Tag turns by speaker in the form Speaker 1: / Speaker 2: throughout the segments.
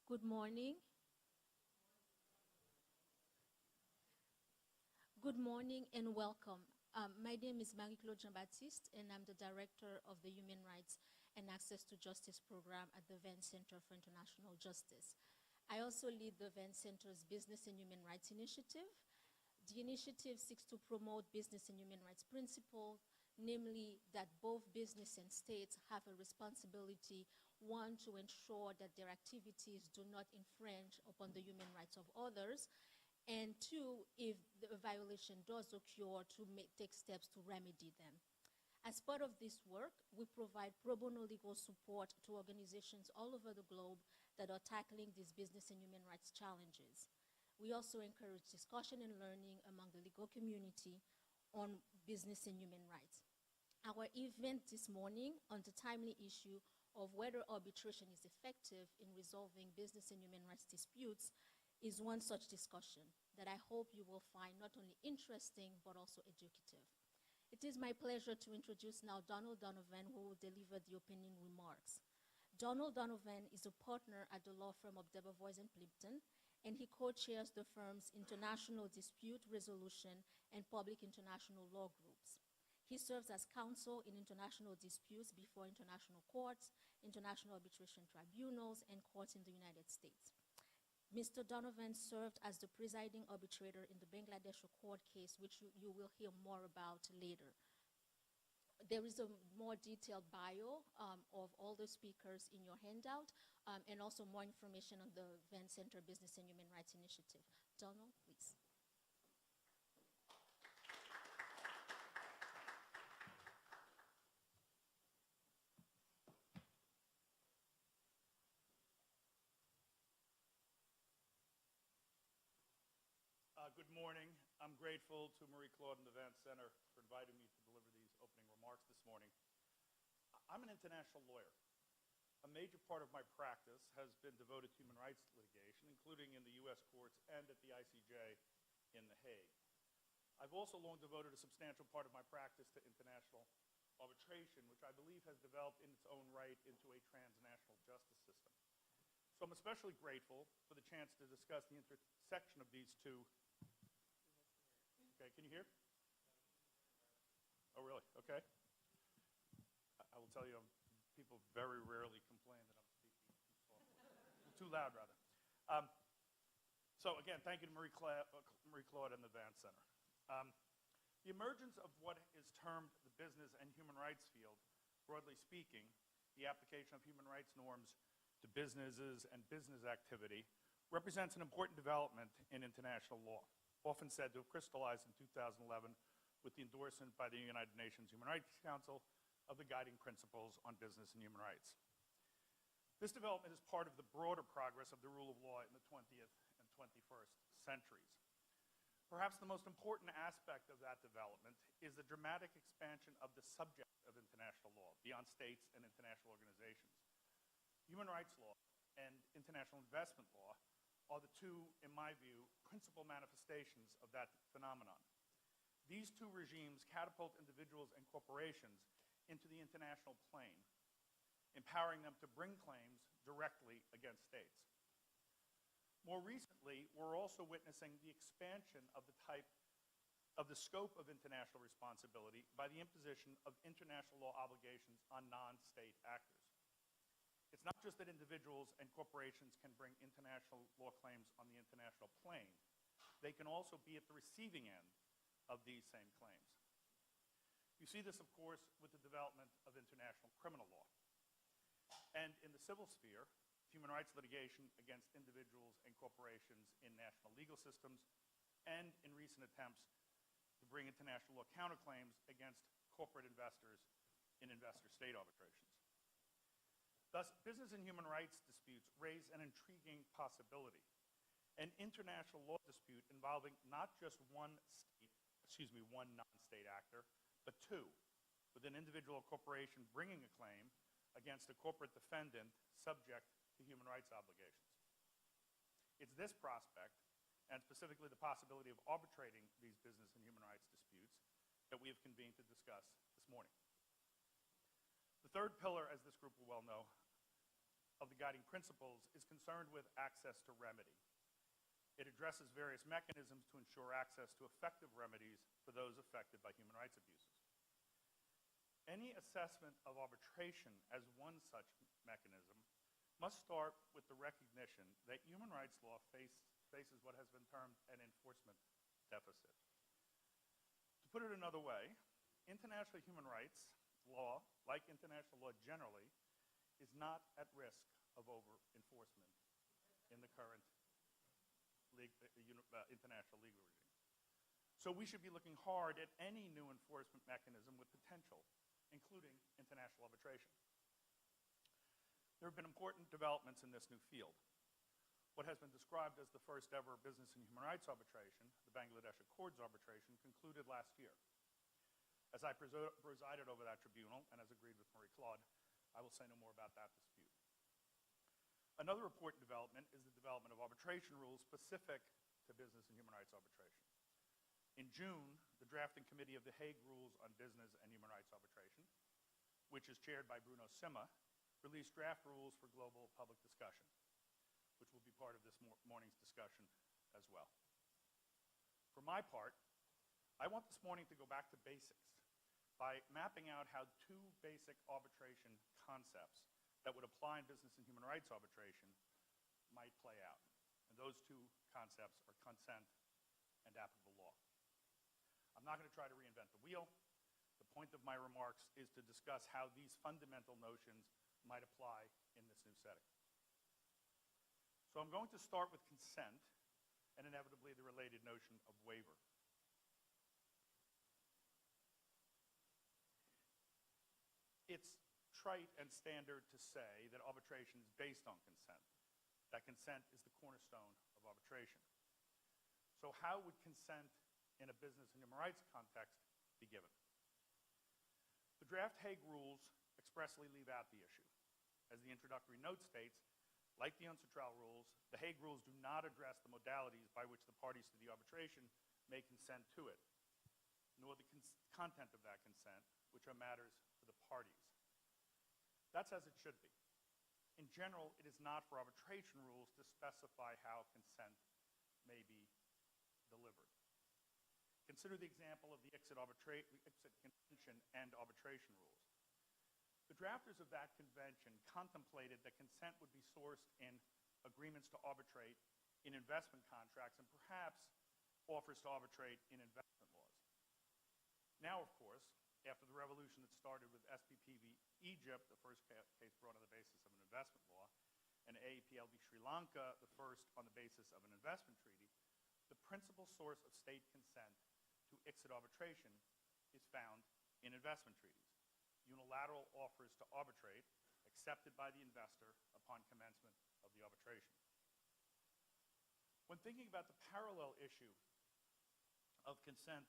Speaker 1: Good morning. Good morning and welcome. My name is Marie-Claude Jean-Baptiste, and I'm the Director of the Human Rights and Access to Justice Program at the Vance Center for International Justice. I also lead the Vance Center's Business and Human Rights Initiative. The initiative seeks to promote business and human rights principles, namely that both business and states have a responsibility, one, to ensure that their activities do not infringe upon the human rights of others, and two, if a violation does occur, to take steps to remedy them. As part of this work, we provide pro bono legal support to organizations all over the globe that are tackling these business and human rights challenges. We also encourage discussion and learning among the legal community on business and human rights. Our event this morning on the timely issue of whether arbitration is effective in resolving business and human rights disputes is one such discussion that I hope you will find not only interesting but also educative. It is my pleasure to introduce now Donovan, who will deliver the opening remarks. Donovan is a partner at the law firm of Debevoise and Plimpton, and he co-chairs the firm's International Dispute Resolution and Public International Law Groups. He serves as counsel in international disputes before international courts, international arbitration tribunals, and courts in the United States. Mr. Donovan served as the presiding arbitrator in the Bangladesh court case, which you will hear more about later. There is a more detailed bio of all the speakers in your handout, and also more information on the Vance Center Business and Human Rights Initiative. Donald, please.
Speaker 2: Good morning. I'm grateful to Marie-Claude and the Vance Center for inviting me to deliver these opening remarks this morning. I'm an international lawyer. A major part of my practice has been devoted to human rights litigation, including in the U.S. courts and at the ICJ in The Hague. I've also long devoted a substantial part of my practice to international arbitration, which I believe has developed in its own right into a transnational justice system. So I'm especially grateful for the chance to discuss the intersection of these two. Okay, can you hear? Oh, really? Okay. I will tell you, people very rarely complain that I'm speaking too softly. Too loud, rather. So again, thank you to Marie-Claude and the Vance Center. The emergence of what is termed the business and human rights field, broadly speaking, the application of human rights norms to businesses and business activity, represents an important development in international law, often said to have crystallized in 2011 with the endorsement by the United Nations Human Rights Council of the guiding principles on business and human rights. This development is part of the broader progress of the rule of law in the 20th and 21st centuries. Perhaps the most important aspect of that development is the dramatic expansion of the subject of international law beyond states and international organizations. Human rights law and international investment law are the two, in my view, principal manifestations of that phenomenon. These two regimes catapult individuals and corporations into the international plane, empowering them to bring claims directly against states. More recently, we're also witnessing the expansion of the scope of international responsibility by the imposition of international law obligations on non-state actors. It's not just that individuals and corporations can bring international law claims on the international plane. They can also be at the receiving end of these same claims. You see this, of course, with the development of international criminal law. And in the civil sphere, human rights litigation against individuals and corporations in national legal systems, and in recent attempts to bring international law counterclaims against corporate investors in investor-state arbitrations. Thus, business and human rights disputes raise an intriguing possibility. An international law dispute involving not just one non-state actor, but two, with an individual or corporation bringing a claim against a corporate defendant subject to human rights obligations. It's this prospect, and specifically the possibility of arbitrating these business and human rights disputes, that we have convened to discuss this morning. The third pillar, as this group will well know, of the guiding principles is concerned with access to remedy. It addresses various mechanisms to ensure access to effective remedies for those affected by human rights abuses. Any assessment of arbitration as one such mechanism must start with the recognition that human rights law faces what has been termed an enforcement deficit. To put it another way, international human rights law, like international law generally, is not at risk of over-enforcement in the current international legal regime. So we should be looking hard at any new enforcement mechanism with potential, including international arbitration. There have been important developments in this new field. What has been described as the first ever business and human rights arbitration, the Bangladesh Accords arbitration, concluded last year. As I presided over that tribunal, and as agreed with Marie-Claude, I will say no more about that dispute. Another important development is the development of arbitration rules specific to business and human rights arbitration. In June, the drafting committee of the Hague Rules on Business and Human Rights Arbitration, which is chaired by Bruno Simma, released draft rules for global public discussion, which will be part of this morning's discussion as well. For my part, I want this morning to go back to basics by mapping out how two basic arbitration concepts that would apply in business and human rights arbitration might play out. And those two concepts are consent and applicable law. I'm not going to try to reinvent the wheel. The point of my remarks is to discuss how these fundamental notions might apply in this new setting. So I'm going to start with consent and inevitably the related notion of waiver. It's trite and standard to say that arbitration is based on consent, that consent is the cornerstone of arbitration. So how would consent in a business and human rights context be given? The draft Hague Rules expressly leave out the issue. As the introductory note states, like the UNCITRAL rules, the Hague Rules do not address the modalities by which the parties to the arbitration may consent to it, nor the content of that consent, which are matters for the parties. That's as it should be. In general, it is not for arbitration rules to specify how consent may be delivered. Consider the example of the ICSID Convention and arbitration rules. The drafters of that convention contemplated that consent would be sourced in agreements to arbitrate in investment contracts and perhaps offers to arbitrate in investment laws. Now, of course, after the revolution that started with SPP v. Egypt, the first case brought on the basis of an investment law, and AEPL v. Sri Lanka, the first on the basis of an investment treaty, the principal source of state consent to ICSID arbitration is found in investment treaties, unilateral offers to arbitrate accepted by the investor upon commencement of the arbitration. When thinking about the parallel issue of consent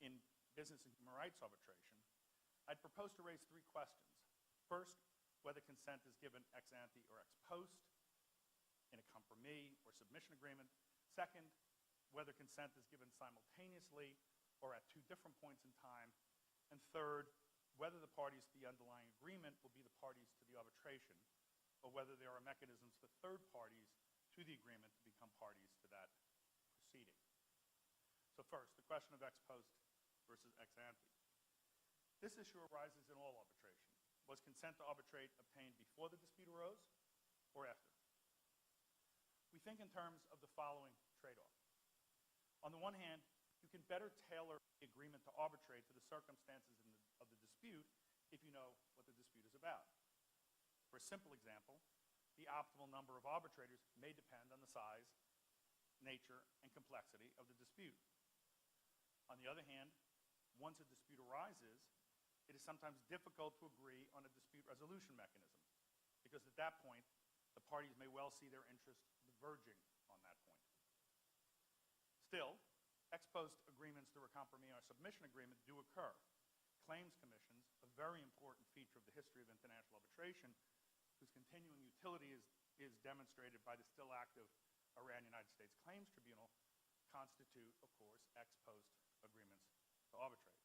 Speaker 2: in business and human rights arbitration, I'd propose to raise three questions. First, whether consent is given ex ante or ex post in a compromis or submission agreement. Second, whether consent is given simultaneously or at two different points in time. And third, whether the parties to the underlying agreement will be the parties to the arbitration, or whether there are mechanisms for third parties to the agreement to become parties to that proceeding. So first, the question of ex post versus ex ante. This issue arises in all arbitration. Was consent to arbitrate obtained before the dispute arose or after? We think in terms of the following trade-off. On the one hand, you can better tailor the agreement to arbitrate to the circumstances of the dispute if you know what the dispute is about. For a simple example, the optimal number of arbitrators may depend on the size, nature, and complexity of the dispute. On the other hand, once a dispute arises, it is sometimes difficult to agree on a dispute resolution mechanism, because at that point, the parties may well see their interests diverging on that point. Still, ex post agreements through a compromis or submission agreement do occur. Claims commissions, a very important feature of the history of international arbitration, whose continuing utility is demonstrated by the still active Iran-United States Claims Tribunal, constitute, of course, ex post agreements to arbitrate.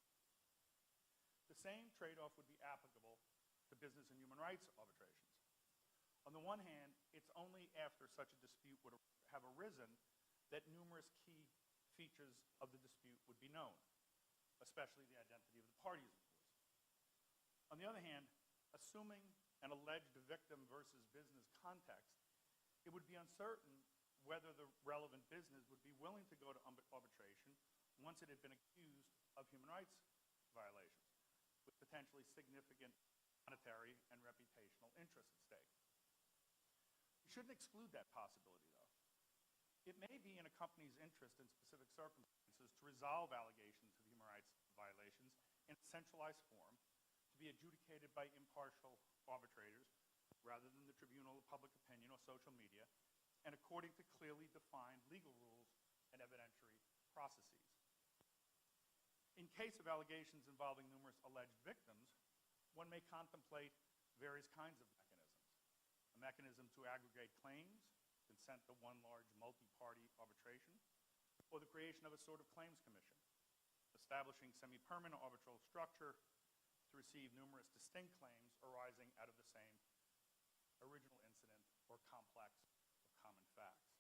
Speaker 2: The same trade-off would be applicable to business and human rights arbitrations. On the one hand, it's only after such a dispute would have arisen that numerous key features of the dispute would be known, especially the identity of the parties, of course. On the other hand, assuming an alleged victim versus business context, it would be uncertain whether the relevant business would be willing to go to arbitration once it had been accused of human rights violations, with potentially significant monetary and reputational interests at stake. We shouldn't exclude that possibility, though. It may be in a company's interest in specific circumstances to resolve allegations of human rights violations in a centralized form to be adjudicated by impartial arbitrators rather than the tribunal of public opinion or social media, and according to clearly defined legal rules and evidentiary processes. In case of allegations involving numerous alleged victims, one may contemplate various kinds of mechanisms. A mechanism to aggregate claims, consent to one large multi-party arbitration, or the creation of a sort of claims commission, establishing semi-permanent arbitral structure to receive numerous distinct claims arising out of the same original incident or complex of common facts.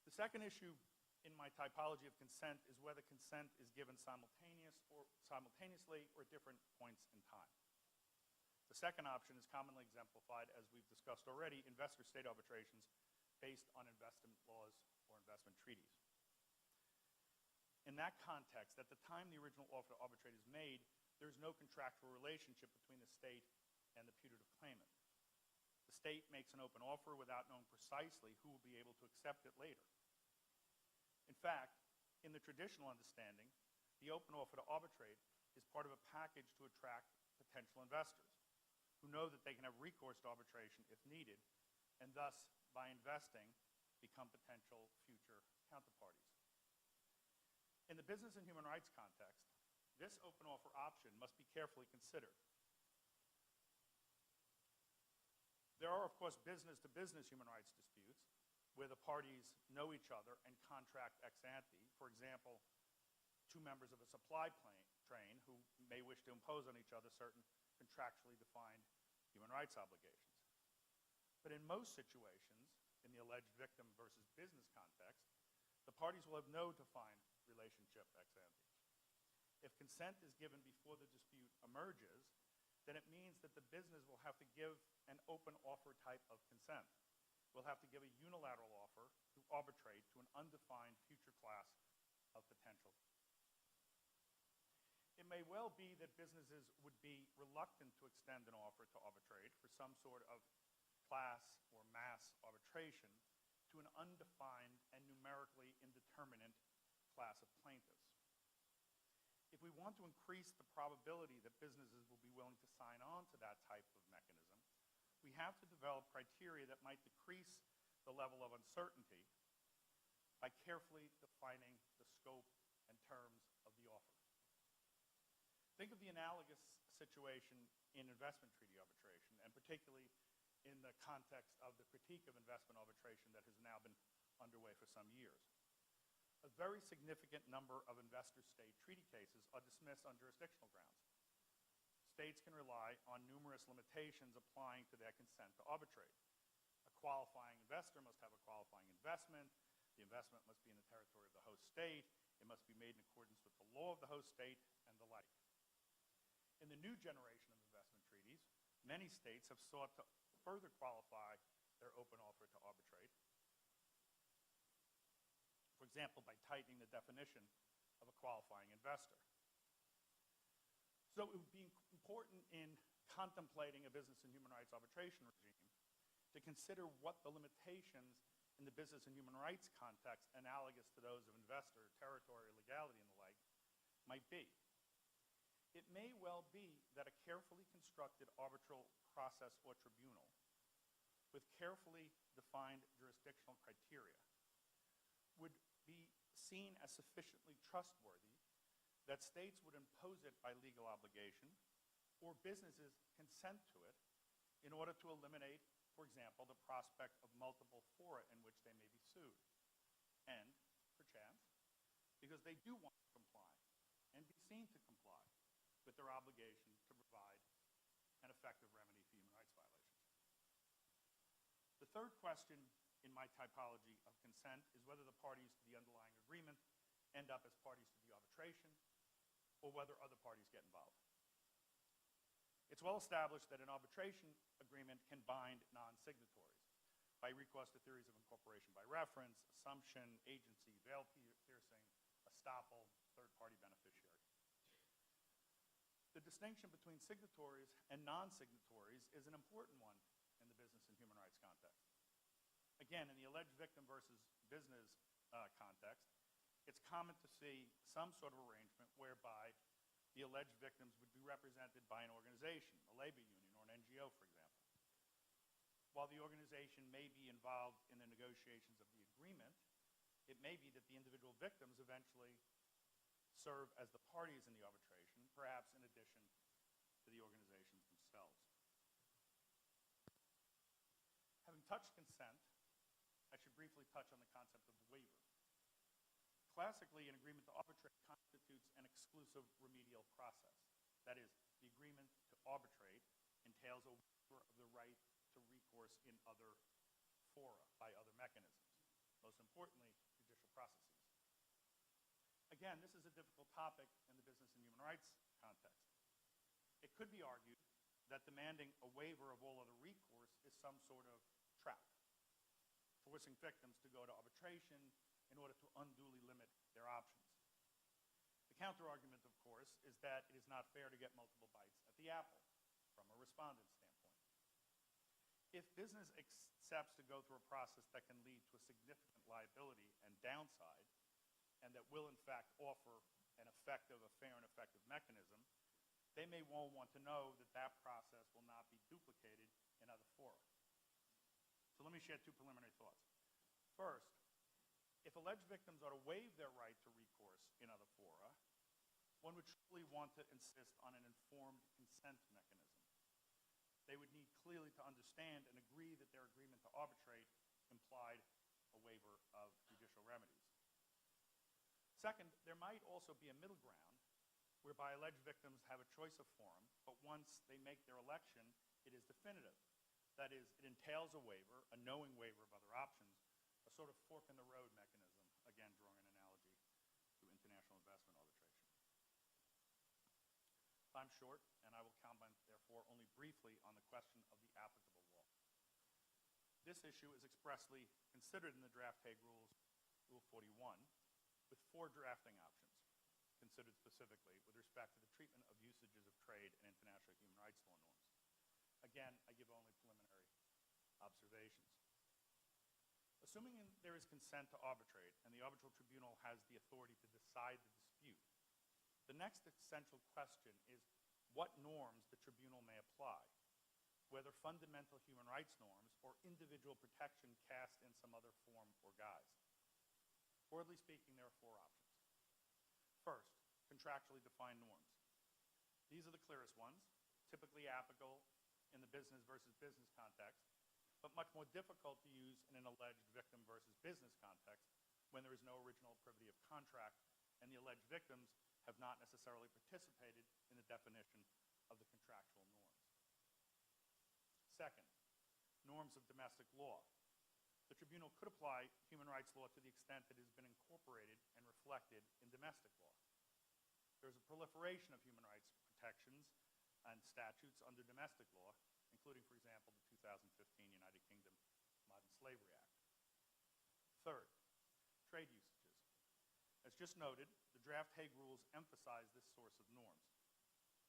Speaker 2: The second issue in my typology of consent is whether consent is given simultaneously or at different points in time. The second option is commonly exemplified, as we've discussed already, investor-state arbitrations based on investment laws or investment treaties. In that context, at the time the original offer to arbitrate is made, there is no contractual relationship between the state and the putative claimant. The state makes an open offer without knowing precisely who will be able to accept it later. In fact, in the traditional understanding, the open offer to arbitrate is part of a package to attract potential investors who know that they can have recourse to arbitration if needed, and thus, by investing, become potential future counterparties. In the business and human rights context, this open offer option must be carefully considered. There are, of course, business-to-business human rights disputes where the parties know each other and contract ex ante. For example, two members of a supply train who may wish to impose on each other certain contractually defined human rights obligations. But in most situations, in the alleged victim versus business context, the parties will have no defined relationship ex ante. If consent is given before the dispute emerges, then it means that the business will have to give an open offer type of consent. Will have to give a unilateral offer to arbitrate to an undefined future class of potential. It may well be that businesses would be reluctant to extend an offer to arbitrate for some sort of class or mass arbitration to an undefined and numerically indeterminate class of plaintiffs. If we want to increase the probability that businesses will be willing to sign on to that type of mechanism, we have to develop criteria that might decrease the level of uncertainty by carefully defining the scope and terms of the offer. Think of the analogous situation in investment treaty arbitration, and particularly in the context of the critique of investment arbitration that has now been underway for some years. A very significant number of investor-state treaty cases are dismissed on jurisdictional grounds. States can rely on numerous limitations applying to their consent to arbitrate. A qualifying investor must have a qualifying investment. The investment must be in the territory of the host state. It must be made in accordance with the law of the host state, and the like. In the new generation of investment treaties, many states have sought to further qualify their open offer to arbitrate. For example, by tightening the definition of a qualifying investor. So it would be important in contemplating a business and human rights arbitration regime to consider what the limitations in the business and human rights context, analogous to those of investor, territory, legality, and the like, might be. It may well be that a carefully constructed arbitral process or tribunal with carefully defined jurisdictional criteria would be seen as sufficiently trustworthy that states would impose it by legal obligation or businesses consent to it in order to eliminate, for example, the prospect of multiple fora in which they may be sued. And, perchance, because they do want to comply and be seen to comply with their obligation to provide an effective remedy for human rights violations. third question in my typology of consent is whether the parties to the underlying agreement end up as parties to the arbitration or whether other parties get involved. It's well established that an arbitration agreement can bind non-signatories by recourse to theories of incorporation by reference, assumption, agency, veil piercing, estoppel, third-party beneficiary. The distinction between signatories and non-signatories is an important one in the business and human rights context. Again, in the alleged victim versus business context, it's common to see some sort of arrangement whereby the alleged victims would be represented by an organization, a labor union, or an NGO, for example. While the organization may be involved in the negotiations of the agreement, it may be that the individual victims eventually serve as the parties in the arbitration, perhaps in addition to the organizations themselves. Having touched consent, I should briefly touch on the concept of waiver. Classically, an agreement to arbitrate constitutes an exclusive remedial process. That is, the agreement to arbitrate entails a waiver of the right to recourse in other fora, by other mechanisms, most importantly, judicial processes. Again, this is a difficult topic in the business and human rights context. It could be argued that demanding a waiver of all other recourse is some sort of trap, forcing victims to go to arbitration in order to unduly limit their options. The counter-argument, of course, is that it is not fair to get multiple bites at the apple from a respondent standpoint. If business accepts to go through a process that can lead to a significant liability and downside, and that will in fact offer a fair and effective mechanism, they may well want to know that that process will not be duplicated in other fora. So let me share two preliminary thoughts. First, if alleged victims are to waive their right to recourse in other fora, one would truly want to insist on an informed consent mechanism. They would need clearly to understand and agree that their agreement to arbitrate implied a waiver of judicial remedies. Second, there might also be a middle ground whereby alleged victims have a choice of forum, but once they make their election, it is definitive. That is, it entails a waiver, a knowing waiver of other options, a sort of fork-in-the-road mechanism, again drawing an analogy to international investment arbitration. Time's short, and I will comment, therefore, only briefly on the question of the applicable law. This issue is expressly considered in the draft Hague Rules, Rule 41, with 4 drafting options considered specifically with respect to the treatment of usages of trade and international human rights law norms. Again, I give only preliminary observations. Assuming there is consent to arbitrate and the arbitral tribunal has the authority to decide the dispute, the next essential question is what norms the tribunal may apply, whether fundamental human rights norms or individual protection cast in some other form or guise. Broadly speaking, there are 4 options. First, contractually defined norms. These are the clearest ones, typically applicable in the business versus business context, but much more difficult to use in an alleged victim versus business context when there is no original privity of contract and the alleged victims have not necessarily participated in the definition of the contractual norms. Second, norms of domestic law. The tribunal could apply human rights law to the extent that it has been incorporated and reflected in domestic law. There is a proliferation of human rights protections and statutes under domestic law, including, for example, the 2015 United Kingdom Modern Slavery Act. Third, trade usages. As just noted, the draft Hague Rules emphasize this source of norms.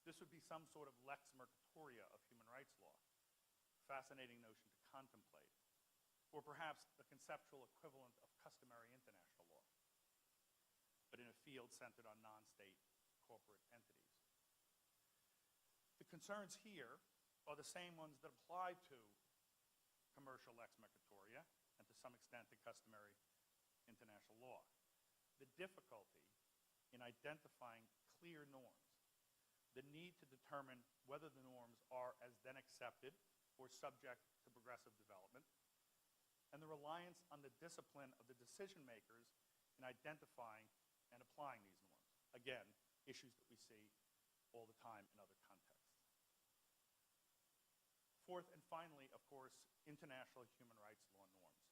Speaker 2: This would be some sort of lex mercatoria of human rights law, fascinating notion to contemplate, or perhaps the conceptual equivalent of customary international law, but in a field centered on non-state corporate entities. The concerns here are the same ones that apply to commercial lex mercatoria and to some extent to customary international law. The difficulty in identifying clear norms, the need to determine whether the norms are as then accepted or subject to progressive development, and the reliance on the discipline of the decision makers in identifying and applying these norms. Again, issues that we see all the time in other contexts. fourth and finally, of course, international human rights law norms.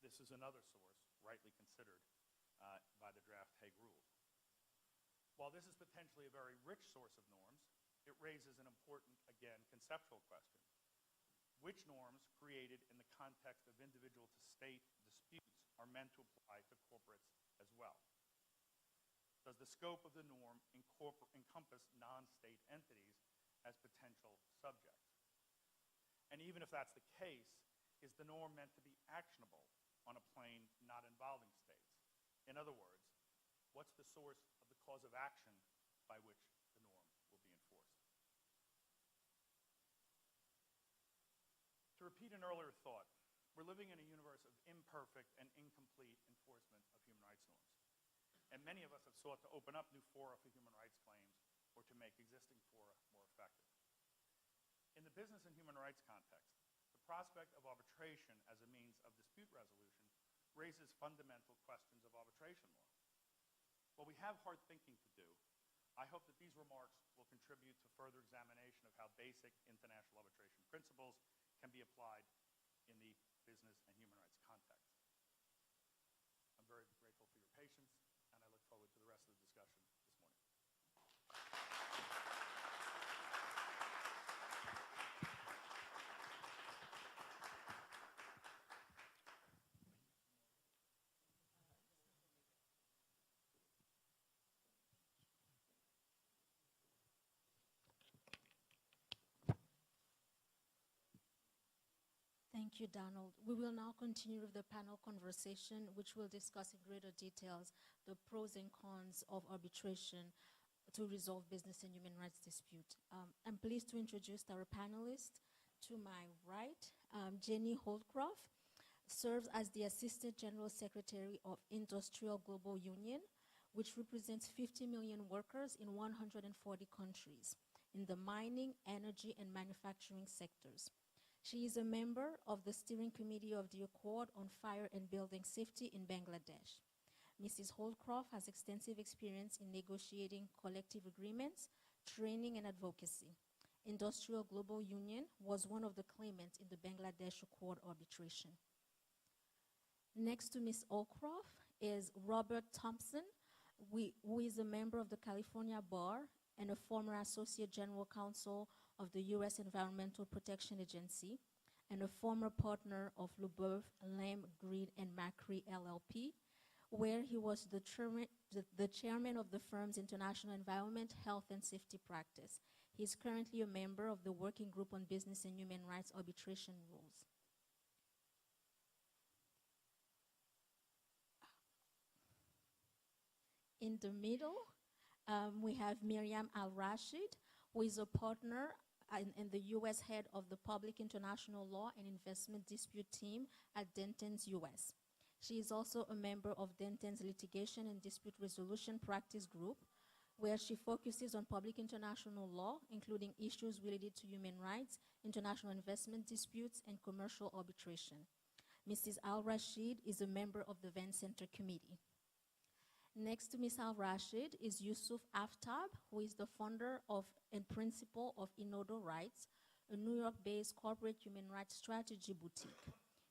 Speaker 2: This is another source rightly considered by the draft Hague Rules. While this is potentially a very rich source of norms, it raises an important, again, conceptual question. Which norms created in the context of individual-to-state disputes are meant to apply to corporates as well? Does the scope of the norm encompass non-state entities as potential subjects? And even if that's the case, is the norm meant to be actionable on a plane not involving states? In other words, what's the source of the cause of action by which the norm will be enforced? To repeat an earlier thought, we're living in a universe of imperfect and incomplete enforcement of human rights norms. And many of us have sought to open up new fora for human rights claims or to make existing fora more effective. In the business and human rights context, the prospect of arbitration as a means of dispute resolution raises fundamental questions of arbitration law. While we have hard thinking to do, I hope that these remarks will contribute to further examination of how basic international arbitration principles can be applied in the business and human rights context. I'm very grateful for your patience, and I look forward to the rest of the discussion this morning.
Speaker 1: Thank you, Donald. We will now continue with the panel conversation, which will discuss in greater details the pros and cons of arbitration to resolve business and human rights dispute. I'm pleased to introduce our panelists. To my right, Jenny Holdcroft serves as the Assistant General Secretary of Industrial Global Union, which represents 50 million workers in 140 countries in the mining, energy, and manufacturing sectors. She is a member of the Steering Committee of the Accord on Fire and Building Safety in Bangladesh. Mrs. Holdcroft has extensive experience in negotiating collective agreements, training, and advocacy. Industrial Global Union was one of the claimants in the Bangladesh Accord arbitration. Next to Ms. Holdcroft is Robert Thompson, who is a member of the California Bar and a former Associate General Counsel of the U.S. Environmental Protection Agency, and a former partner of Leboeuf, Lamb, Green, and Macri LLP, where he was the chairman of the firm's International Environment, Health, and Safety Practice. He is currently a member of the Working Group on Business and Human Rights Arbitration Rules. In the middle, we have Meriam Al-Rashid, who is a partner and the U.S. head of the Public International Law and Investment Dispute Team at Dentons U.S. She is also a member of Dentons Litigation and Dispute Resolution Practice Group, where she focuses on public international law, including issues related to human rights, international investment disputes, and commercial arbitration. Mrs. Al-Rashid is a member of the Vance Center Committee. Next to Ms. Al-Rashid is Yusuf Aftab, who is the founder of and principal of Inodo Rights, a New York-based corporate human rights strategy boutique.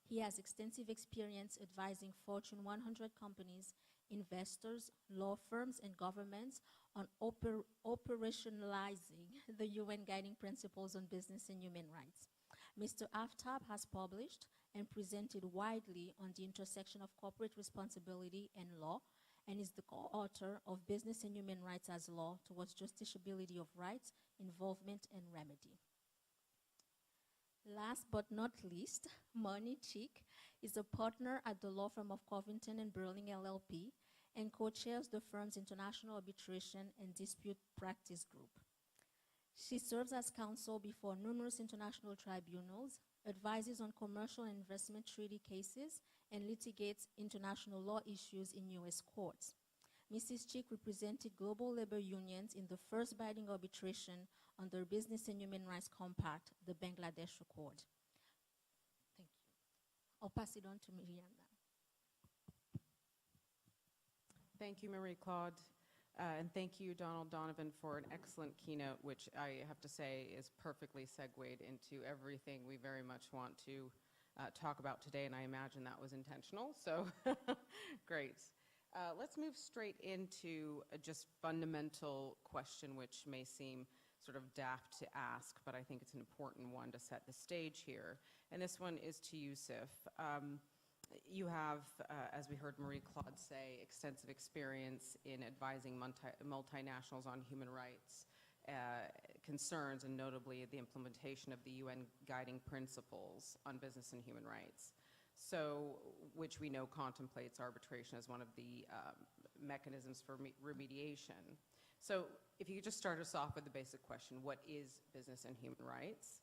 Speaker 1: He has extensive experience advising Fortune 100 companies, investors, law firms, and governments on operationalizing the UN guiding principles on business and human rights. Mr. Aftab has published and presented widely on the intersection of corporate responsibility and law, and is the co-author of Business and Human Rights as Law Towards Justiciability of Rights, Involvement, and Remedy. Last but not least, Moni Cheek is a partner at the law firm of Covington & Burling LLP and co-chairs the firm's International Arbitration and Dispute Practice Group. She serves as counsel before numerous international tribunals, advises on commercial and investment treaty cases, and litigates international law issues in U.S. courts. Mrs. Cheek represented global labor unions in the first binding arbitration under Business and Human Rights Compact, the Bangladesh Accord. Thank you. I'll pass it on to Meriam now.
Speaker 3: Thank you, Marie-Claude. And thank you, Donovan, for an excellent keynote, which I have to say is perfectly segued into everything we very much want to talk about today, and I imagine that was intentional, so great. Let's move straight into a just fundamental question, which may seem sort of daft to ask, but I think it's an important one to set the stage here. And this one is to Yusuf. You have, as we heard Marie-Claude say, extensive experience in advising multinationals on human rights concerns, and notably the implementation of the UN guiding principles on business and human rights, so which we know contemplates arbitration as one of the mechanisms for remediation. So if you could just start us off with the basic question, what is business and human rights,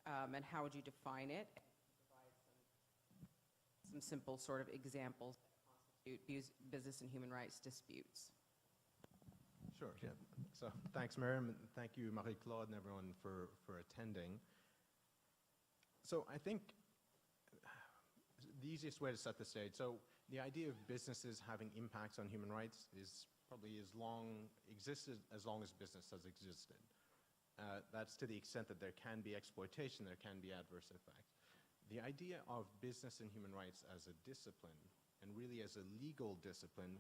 Speaker 3: and how would you define it? Some simple sort of examples that constitute business and human rights disputes.
Speaker 4: Sure, yeah. So thanks, Meriam, and thank you, Marie-Claude, and everyone for attending. So I think the easiest way to set the stage, so the idea of businesses having impacts on human rights is probably existed as long as business has existed. That's to the extent that there can be exploitation, there can be adverse effects. The idea of business and human rights as a discipline, and really as a legal discipline,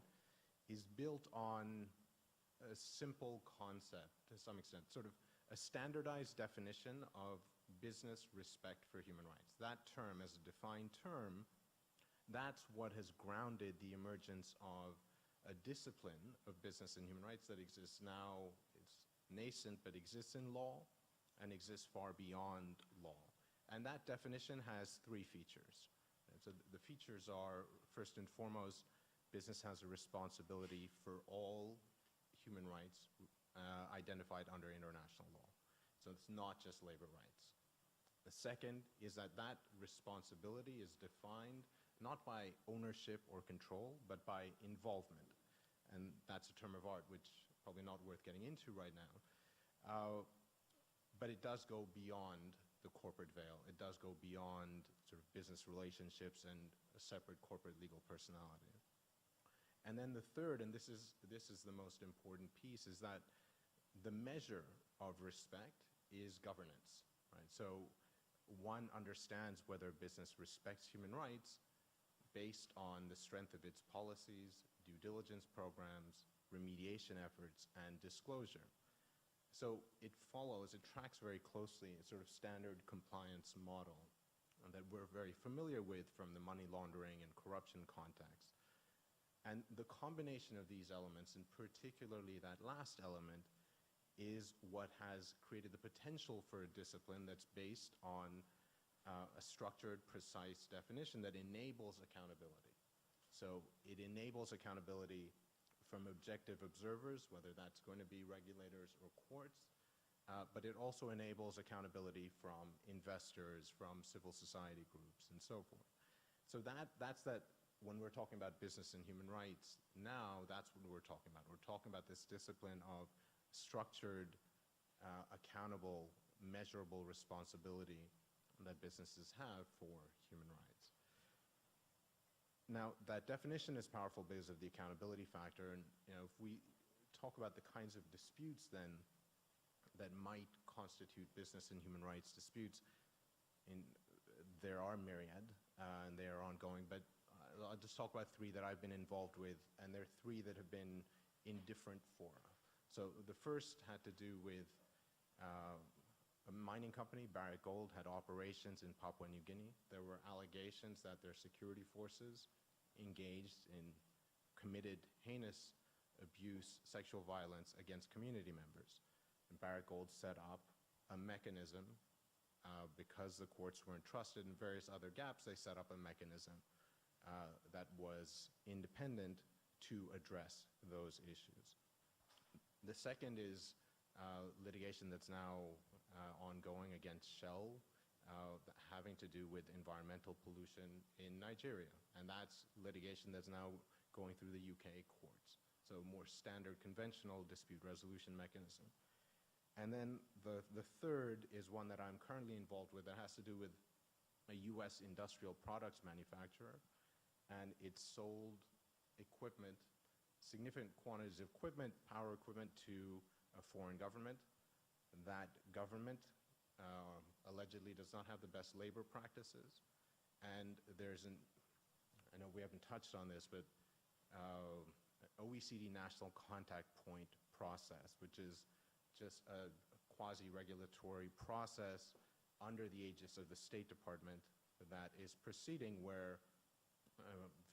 Speaker 4: is built on a simple concept to some extent, sort of a standardized definition of business respect for human rights. That term, as a defined term, that's what has grounded the emergence of a discipline of business and human rights that exists now. It's nascent, but exists in law and exists far beyond law. And that definition has three features. And so the features are, first and foremost, business has a responsibility for all human rights identified under international law. So it's not just labor rights. The second is that that responsibility is defined not by ownership or control, but by involvement. And that's a term of art, which is probably not worth getting into right now. But it does go beyond the corporate veil. It does go beyond sort of business relationships and a separate corporate legal personality. And then the third, and this is the most important piece, is that the measure of respect is governance, right? So one understands whether business respects human rights based on the strength of its policies, due diligence programs, remediation efforts, and disclosure. So it tracks very closely a sort of standard compliance model that we're very familiar with from the money laundering and corruption context. And the combination of these elements, and particularly that last element, is what has created the potential for a discipline that's based on a structured, precise definition that enables accountability. So it enables accountability from objective observers, whether that's going to be regulators or courts, but it also enables accountability from investors, from civil society groups, and so forth. So that's that. When we're talking about business and human rights now, that's what we're talking about. We're talking about this discipline of structured, accountable, measurable responsibility that businesses have for human rights. Now, that definition is powerful because of the accountability factor, and if we talk about the kinds of disputes then that might constitute business and human rights disputes, there are myriad, and they are ongoing, but I'll just talk about three that I've been involved with, and there are three that have been in different fora. So the first had to do with a mining company, Barrick Gold, had operations in Papua New Guinea. There were allegations that their security forces engaged in committed heinous abuse, sexual violence against community members. And Barrick Gold set up a mechanism because the courts weren't trusted and various other gaps, they set up a mechanism that was independent to address those issues. The second is litigation that's now ongoing against Shell, having to do with environmental pollution in Nigeria. And that's litigation that's now going through the UK courts. So more standard conventional dispute resolution mechanism. And then the third is one that I'm currently involved with that has to do with a US industrial products manufacturer, and it sold equipment significant quantities of equipment, power equipment, to a foreign government. That government allegedly does not have the best labor practices. And there's I know we haven't touched on this, but OECD National Contact Point process, which is just a quasi-regulatory process under the aegis of the State Department that is proceeding, where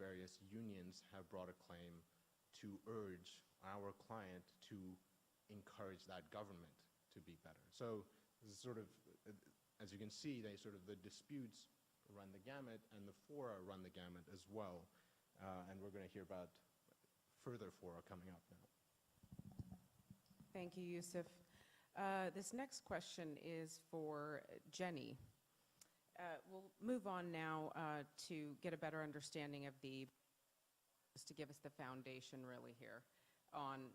Speaker 4: various unions have brought a claim to urge our client to encourage that government to be better. So this is sort of, as you can see, the disputes run the gamut, and the fora run the gamut as well. And we're going to hear about further fora coming up now.
Speaker 3: Thank you, Yusuf. This next question is for Jenny. We'll move on now to get a better understanding of just to give us the foundation really here on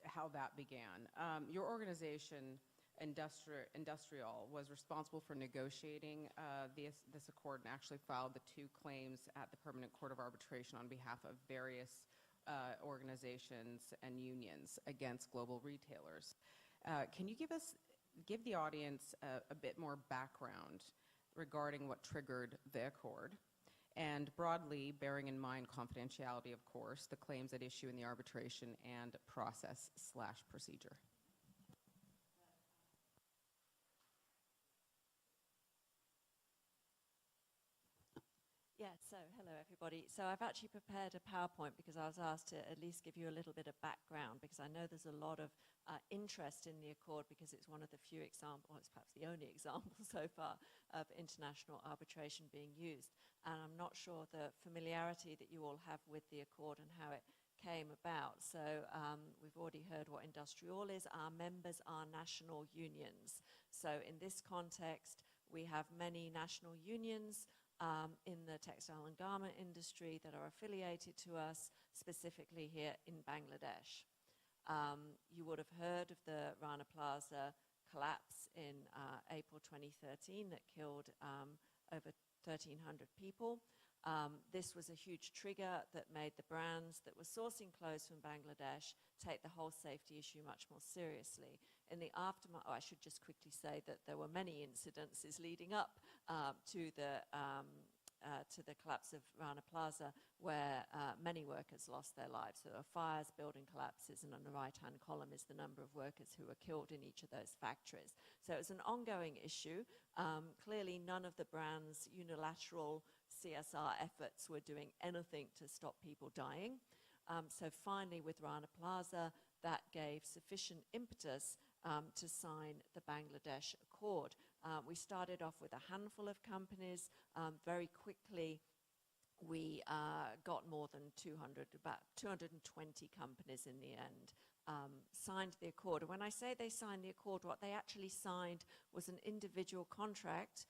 Speaker 3: how that began. Your organization, Industrial, was responsible for negotiating this accord and actually filed the 2 claims at the Permanent Court of Arbitration on behalf of various organizations and unions against global retailers. Can you give the audience a bit more background regarding what triggered the accord, and broadly, bearing in mind confidentiality, of course, the claims at issue in the arbitration and process/procedure?
Speaker 5: Yeah, so hello everybody. So I've actually prepared a PowerPoint because I was asked to at least give you a little bit of background, because I know there's a lot of interest in the accord because it's one of the few examples, well, it's perhaps the only example so far of international arbitration being used. And I'm not sure the familiarity that you all have with the accord and how it came about. So we've already heard what Industrial is. Our members are national unions. So in this context, we have many national unions in the textile and garment industry that are affiliated to us, specifically here in Bangladesh. You would have heard of the Rana Plaza collapse in April 2013 that killed over 1,300 people. This was a huge trigger that made the brands that were sourcing clothes from Bangladesh take the whole safety issue much more seriously. In the aftermath, I should just quickly say that there were many incidences leading up to the collapse of Rana Plaza, where many workers lost their lives. So there were fires, building collapses, and on the right-hand column is the number of workers who were killed in each of those factories. So it was an ongoing issue. Clearly, none of the brands' unilateral CSR efforts were doing anything to stop people dying. So finally, with Rana Plaza, that gave sufficient impetus to sign the Bangladesh Accord. We started off with a handful of companies. Very quickly, we got more than 200, about 220 companies in the end, signed the accord. And when I say they signed the accord, what they actually signed was an individual contract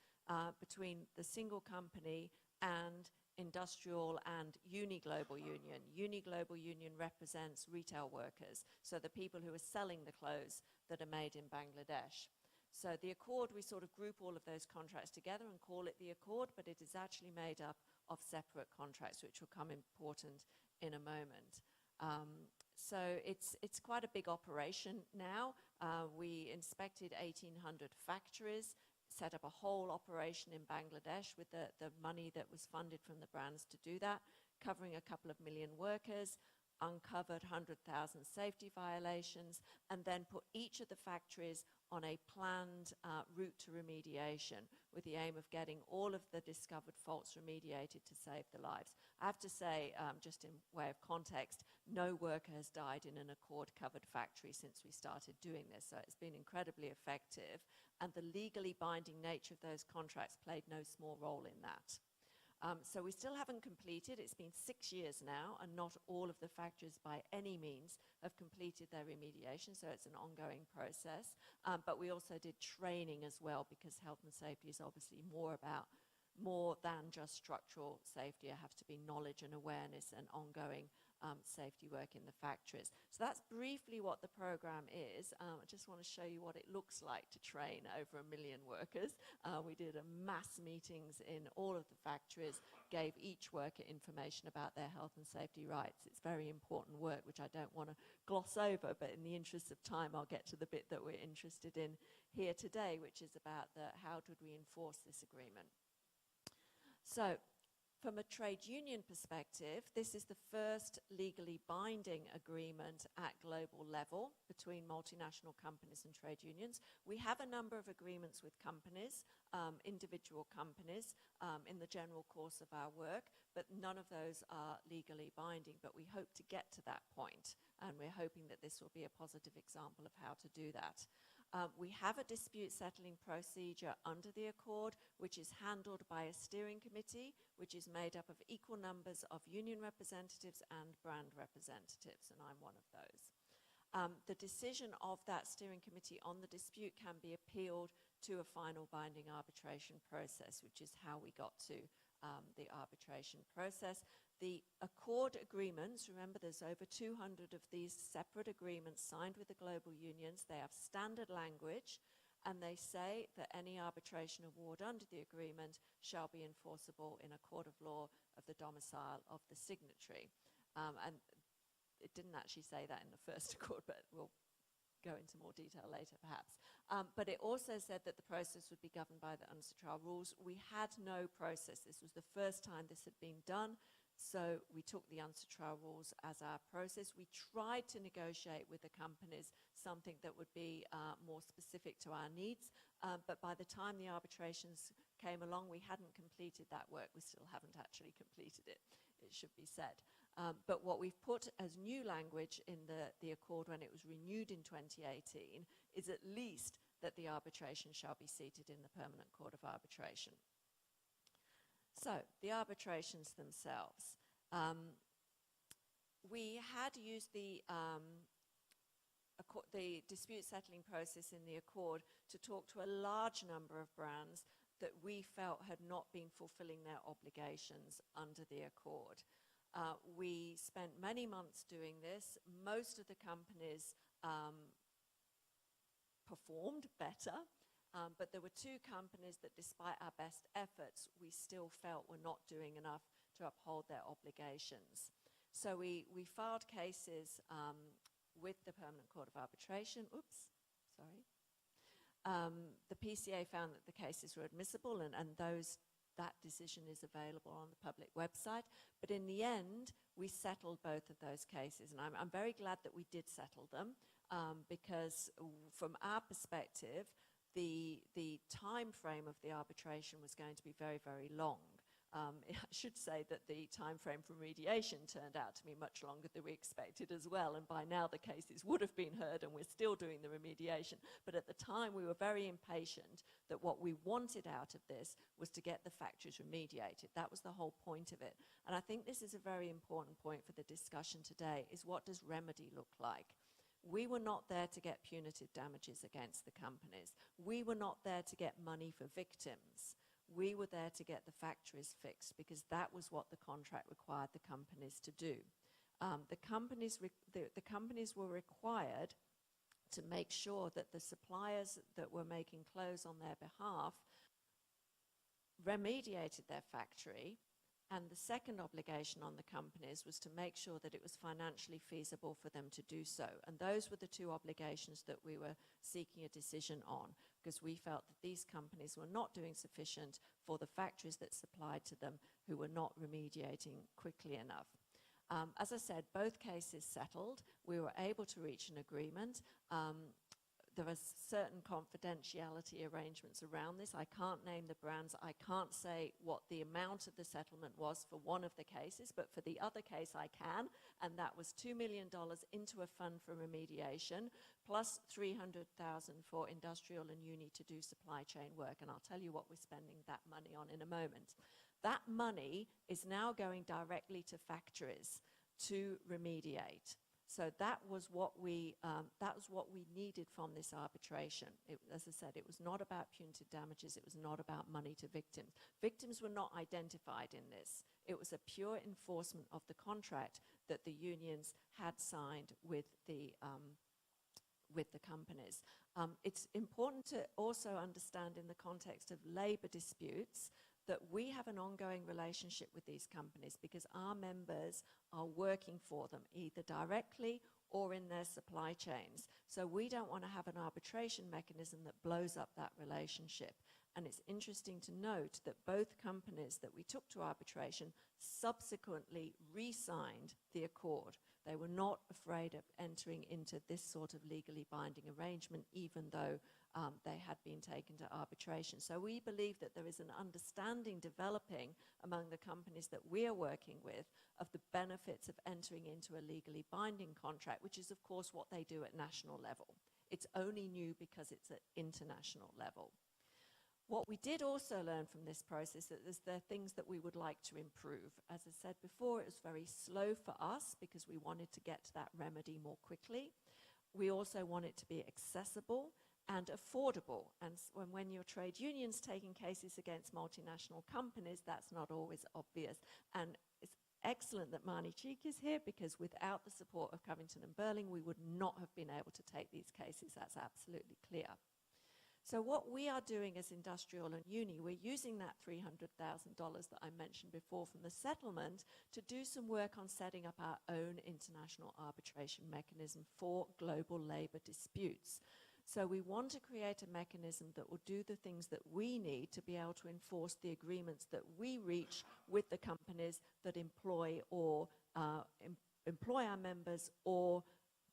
Speaker 5: between the single company and Industrial and Uni Global Union. Uni Global Union represents retail workers, so the people who are selling the clothes that are made in Bangladesh. So the accord, we sort of group all of those contracts together and call it the accord, but it is actually made up of separate contracts, which will come important in a moment. So it's quite a big operation now. We inspected 1,800 factories, set up a whole operation in Bangladesh with the money that was funded from the brands to do that, covering a couple of million workers, uncovered 100,000 safety violations, and then put each of the factories on a planned route to remediation with the aim of getting all of the discovered faults remediated to save the lives. I have to say, just in way of context, no worker has died in an accord-covered factory since we started doing this, so it's been incredibly effective, and the legally binding nature of those contracts played no small role in that. So we still haven't completed. It's been 6 years now, and not all of the factories by any means have completed their remediation, so it's an ongoing process. But we also did training as well, because health and safety is obviously more about more than just structural safety. There have to be knowledge and awareness and ongoing safety work in the factories. So that's briefly what the program is. I just want to show you what it looks like to train over 1 million workers. We did mass meetings in all of the factories, gave each worker information about their health and safety rights. It's very important work, which I don't want to gloss over, but in the interest of time, I'll get to the bit that we're interested in here today, which is about how did we enforce this agreement. So, from a trade union perspective, this is the first legally binding agreement at global level between multinational companies and trade unions. We have a number of agreements with companies, individual companies, in the general course of our work, but none of those are legally binding. But we hope to get to that point, and we're hoping that this will be a positive example of how to do that. We have a dispute settling procedure under the Accord, which is handled by a steering committee, which is made up of equal numbers of union representatives and brand representatives, and I'm one of those. The decision of that steering committee on the dispute can be appealed to a final binding arbitration process, which is how we got to the arbitration process. The Accord agreements, remember there's over 200 of these separate agreements signed with the global unions. They have standard language, and they say that any arbitration award under the agreement shall be enforceable in a court of law of the domicile of the signatory. And it didn't actually say that in the first Accord, but we'll go into more detail later perhaps. But it also said that the process would be governed by the UNCITRAL rules. We had no process. This was the first time this had been done. So we took the UNCITRAL rules as our process. We tried to negotiate with the companies something that would be more specific to our needs, but by the time the arbitrations came along, we hadn't completed that work. We still haven't actually completed it, it should be said. But what we've put as new language in the Accord when it was renewed in 2018 is at least that the arbitration shall be seated in the Permanent Court of Arbitration. So, the arbitrations themselves. We had used the dispute settling process in the Accord to talk to a large number of brands that we felt had not been fulfilling their obligations under the Accord. We spent many months doing this. Most of the companies performed better. But there were 2 companies that, despite our best efforts, we still felt were not doing enough to uphold their obligations. So we filed cases with the Permanent Court of Arbitration. The PCA found that the cases were admissible, and that decision is available on the public website. But in the end, we settled both of those cases, and I'm very glad that we did settle them, because from our perspective, the time frame of the arbitration was going to be very, very long. I should say that the time frame for mediation turned out to be much longer than we expected as well, and by now the cases would have been heard and we're still doing the remediation. But at the time we were very impatient that what we wanted out of this was to get the factories remediated. That was the whole point of it. And I think this is a very important point for the discussion today, is what does remedy look like? We were not there to get punitive damages against the companies. We were not there to get money for victims. We were there to get the factories fixed, because that was what the contract required the companies to do. The companies were required to make sure that the suppliers that were making clothes on their behalf remediated their factory. And the second obligation on the companies was to make sure that it was financially feasible for them to do so. And those were the 2 obligations that we were seeking a decision on, because we felt that these companies were not doing sufficient for the factories that supplied to them, who were not remediating quickly enough. As I said, both cases settled. We were able to reach an agreement. There are certain confidentiality arrangements around this. I can't name the brands. I can't say what the amount of the settlement was for one of the cases, but for the other case I can, and that was $2 million into a fund for remediation, plus $300,000 for industrial and uni to do supply chain work, and I'll tell you what we're spending that money on in a moment. That money is now going directly to factories to remediate. So that was what we needed from this arbitration. As I said, it was not about punitive damages. It was not about money to victims. Victims were not identified in this. It was a pure enforcement of the contract that the unions had signed with the companies. It's important to also understand in the context of labor disputes that we have an ongoing relationship with these companies because our members are working for them either directly or in their supply chains. So we don't want to have an arbitration mechanism that blows up that relationship. And it's interesting to note that both companies that we took to arbitration subsequently re-signed the accord. They were not afraid of entering into this sort of legally binding arrangement, even though they had been taken to arbitration. So we believe that there is an understanding developing among the companies that we are working with of the benefits of entering into a legally binding contract, which is, of course, what they do at national level. It's only new because it's at international level. What we did also learn from this process is there are things that we would like to improve. As I said before, it was very slow for us because we wanted to get to that remedy more quickly. We also want it to be accessible and affordable. And when your trade unions taking cases against multinational companies, that's not always obvious. And it's excellent that Marnie Cheek is here because without the support of Covington and Burling, we would not have been able to take these cases. That's absolutely clear. So what we are doing as Industrial and Uni, we're using that $300,000 that I mentioned before from the settlement to do some work on setting up our own international arbitration mechanism for global labor disputes. So we want to create a mechanism that will do the things that we need to be able to enforce the agreements that we reach with the companies that employ or employ our members or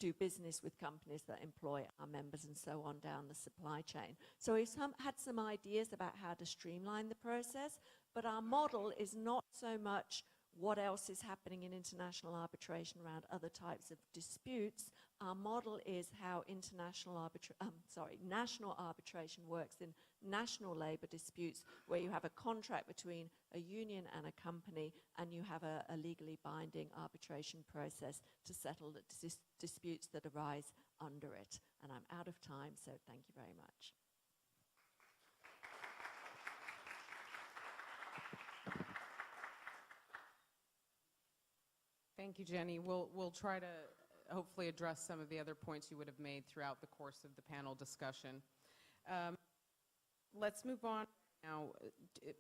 Speaker 5: do business with companies that employ our members and so on down the supply chain. So we've had some ideas about how to streamline the process, but our model is not so much what else is happening in international arbitration around other types of disputes. Our model is how national arbitration works in national labor disputes where you have a contract between a union and a company and you have a legally binding arbitration process to settle the disputes that arise under it. And I'm out of time, so thank you very much.
Speaker 3: Thank you, Jenny. We'll try to hopefully address some of the other points you would have made throughout the course of the panel discussion. Let's move on now,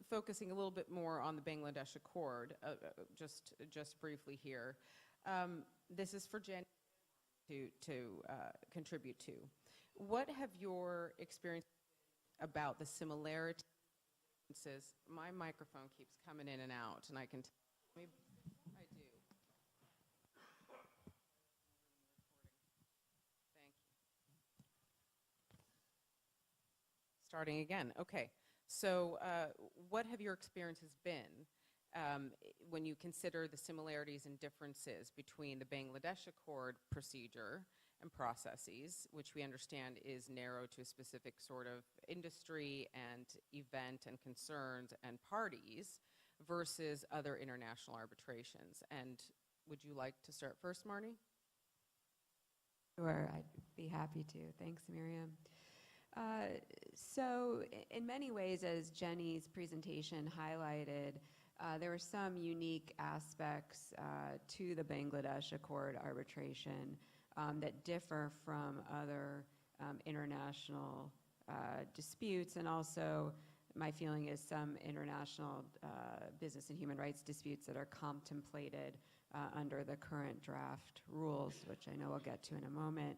Speaker 3: focusing a little bit more on the Bangladesh Accord, just briefly here. This is for Jenny to contribute to. What have your experience about the similarities? My microphone keeps coming in and out, and I can tell me. Starting again. Okay. So what have your experiences been when you consider the similarities and differences between the Bangladesh Accord procedure and processes, which we understand is narrow to a specific sort of industry and event and concerns and parties, versus other international arbitrations? And would you like to start first, Marnie?
Speaker 6: Sure, I'd be happy to. Thanks, Meriam. So in many ways, as Jenny's presentation highlighted, there are some unique aspects to the Bangladesh Accord arbitration that differ from other international disputes, and also my feeling is some international business and human rights disputes that are contemplated under the current draft rules, which I know we'll get to in a moment.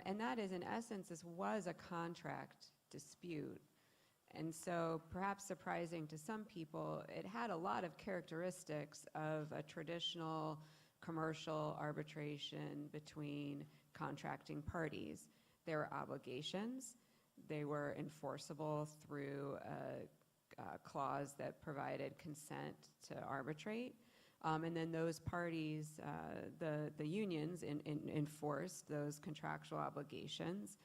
Speaker 6: And that is, in essence, this was a contract dispute. And so, perhaps surprising to some people, it had a lot of characteristics of a traditional commercial arbitration between contracting parties. There were obligations. They were enforceable through a clause that provided consent to arbitrate. And then those parties, the unions, enforced those contractual obligations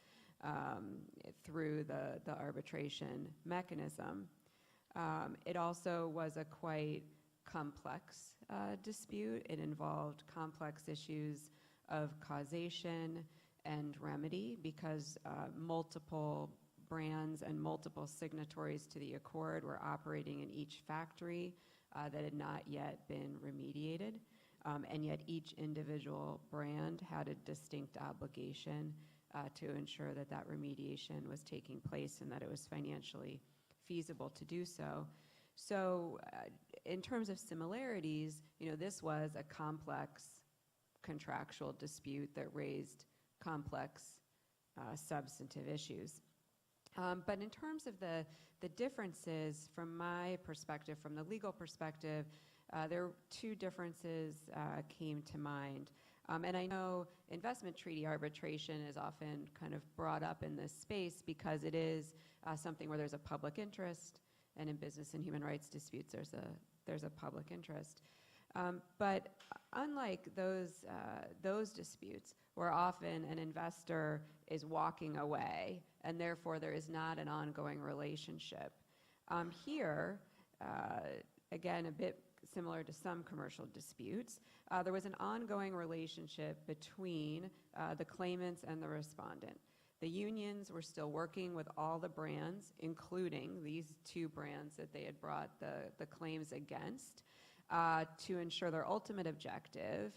Speaker 6: through the arbitration mechanism. It also was a quite complex dispute. It involved complex issues of causation and remedy because multiple brands and multiple signatories to the accord were operating in each factory that had not yet been remediated. And yet each individual brand had a distinct obligation to ensure that that remediation was taking place and that it was financially feasible to do so. So in terms of similarities, this was a complex contractual dispute that raised complex substantive issues. But in terms of the differences, from my perspective, from the legal perspective, there are two differences came to mind. And I know investment treaty arbitration is often kind of brought up in this space because it is something where there's a public interest, and in business and human rights disputes, there's a public interest. But unlike those disputes, where often an investor is walking away, and therefore there is not an ongoing relationship, here, again, a bit similar to some commercial disputes, there was an ongoing relationship between the claimants and the respondent. The unions were still working with all the brands, including these two brands that they had brought the claims against, to ensure their ultimate objective,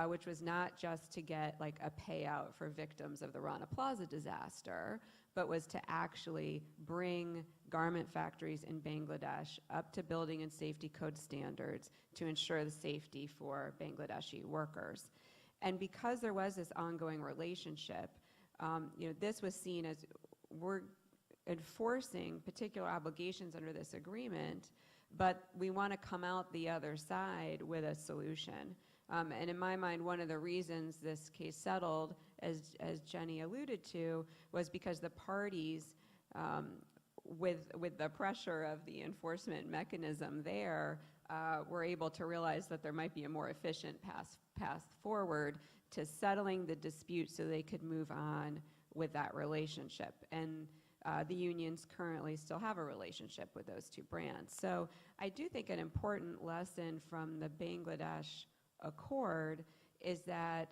Speaker 6: which was not just to get like a payout for victims of the Rana Plaza disaster, but was to actually bring garment factories in Bangladesh up to building and safety code standards to ensure the safety for Bangladeshi workers. And because there was this ongoing relationship, this was seen as we're enforcing particular obligations under this agreement, but we want to come out the other side with a solution. And in my mind, one of the reasons this case settled, as Jenny alluded to, was because the parties, with the pressure of the enforcement mechanism there, were able to realize that there might be a more efficient path forward to settling the dispute so they could move on with that relationship. And the unions currently still have a relationship with those two brands. So I do think an important lesson from the Bangladesh Accord is that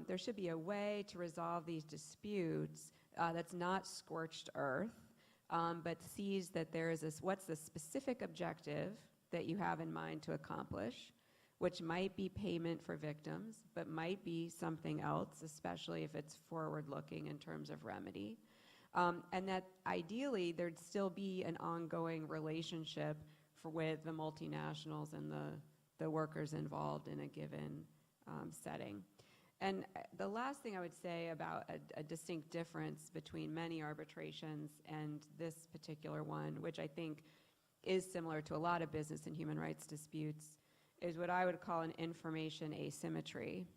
Speaker 6: there should be a way to resolve these disputes that's not scorched earth, but sees that there is what's the specific objective that you have in mind to accomplish, which might be payment for victims, but might be something else, especially if it's forward-looking in terms of remedy. And that ideally there'd still be an ongoing relationship with the multinationals and the workers involved in a given setting. And the last thing I would say about a distinct difference between many arbitrations and this particular one, which I think is similar to a lot of business and human rights disputes, is what I would call an information asymmetry.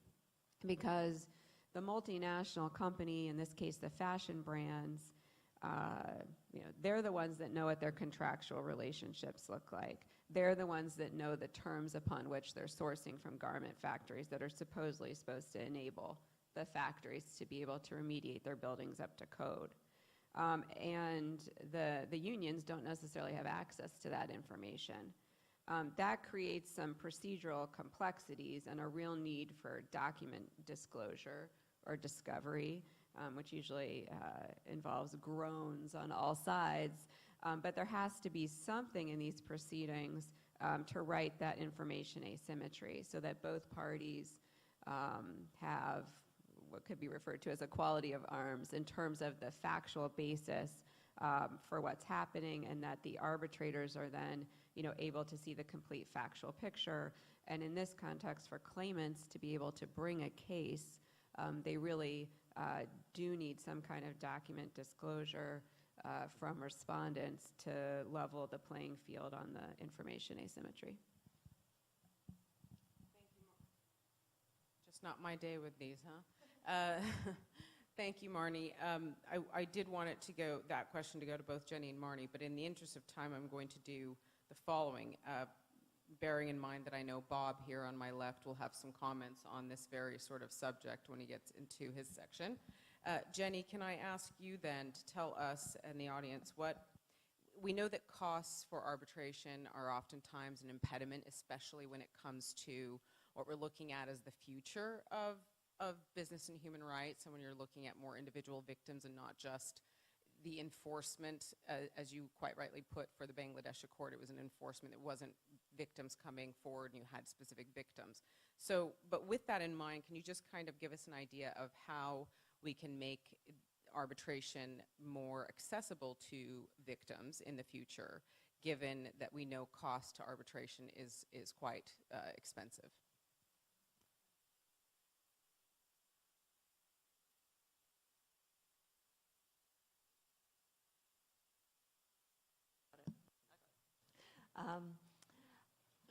Speaker 6: Because the multinational company, in this case the fashion brands, they're the ones that know what their contractual relationships look like. They're the ones that know the terms upon which they're sourcing from garment factories that are supposedly supposed to enable the factories to be able to remediate their buildings up to code. And the unions don't necessarily have access to that information. That creates some procedural complexities and a real need for document disclosure or discovery, which usually involves groans on all sides. But there has to be something in these proceedings to write that information asymmetry so that both parties have what could be referred to as a quality of arms in terms of the factual basis for what's happening, and that the arbitrators are then able to see the complete factual picture. And in this context, for claimants to be able to bring a case, they really do need some kind of document disclosure from respondents to level the playing field on the information asymmetry.
Speaker 3: Thank you. Just not my day with these, huh? Thank you, Marnie. I did want that question to go to both Jenny and Marnie, but in the interest of time, I'm going to do the following, bearing in mind that I know Bob here on my left will have some comments on this very sort of subject when he gets into his section. Jenny, can I ask you then to tell us and the audience we know that costs for arbitration are oftentimes an impediment, especially when it comes to what we're looking at as the future of of business and human rights, and when you're looking at more individual victims and not just the enforcement, as you quite rightly put, for the Bangladesh Accord, it was an enforcement. It wasn't victims coming forward and you had specific victims. So, but with that in mind, can you just kind of give us an idea of how we can make arbitration more accessible to victims in the future, given that we know cost to arbitration is quite expensive?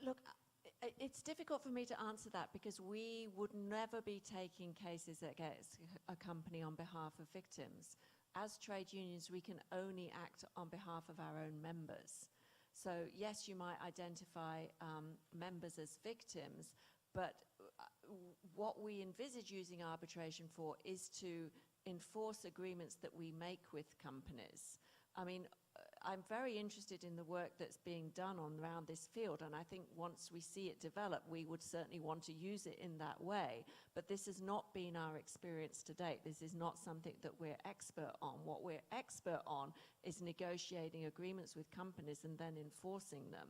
Speaker 5: Look, it's difficult for me to answer that because we would never be taking cases against a company on behalf of victims. As trade unions, we can only act on behalf of our own members. So yes, you might identify members as victims, but what we envisage using arbitration for is to enforce agreements that we make with companies. I mean, I'm very interested in the work that's being done around this field, and I think once we see it develop, we would certainly want to use it in that way. But this has not been our experience to date. This is not something that we're expert on. What we're expert on is negotiating agreements with companies and then enforcing them.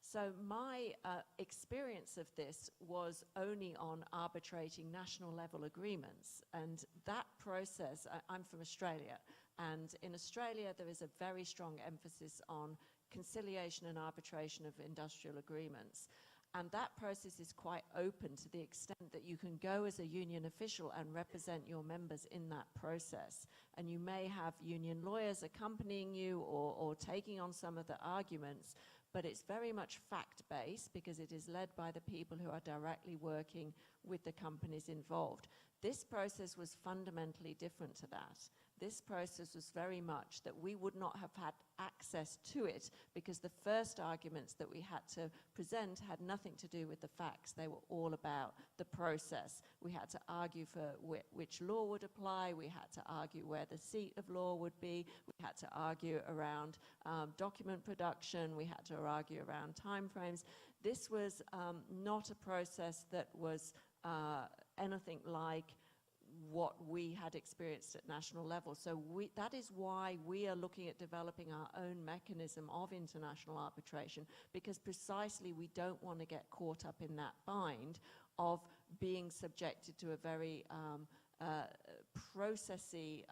Speaker 5: So my experience of this was only on arbitrating national level agreements, and that process, I'm from Australia, and in Australia there is a very strong emphasis on conciliation and arbitration of industrial agreements. And that process is quite open to the extent that you can go as a union official and represent your members in that process. And you may have union lawyers accompanying you or taking on some of the arguments, but it's very much fact-based because it is led by the people who are directly working with the companies involved. This process was fundamentally different to that. This process was very much that we would not have had access to it because the first arguments that we had to present had nothing to do with the facts. They were all about the process. We had to argue for which law would apply. We had to argue where the seat of law would be. We had to argue around document production. We had to argue around timeframes. This was not a process that was anything like what we had experienced at national level. So that is why we are looking at developing our own mechanism of international arbitration, because precisely we don't want to get caught up in that bind of being subjected to a very processy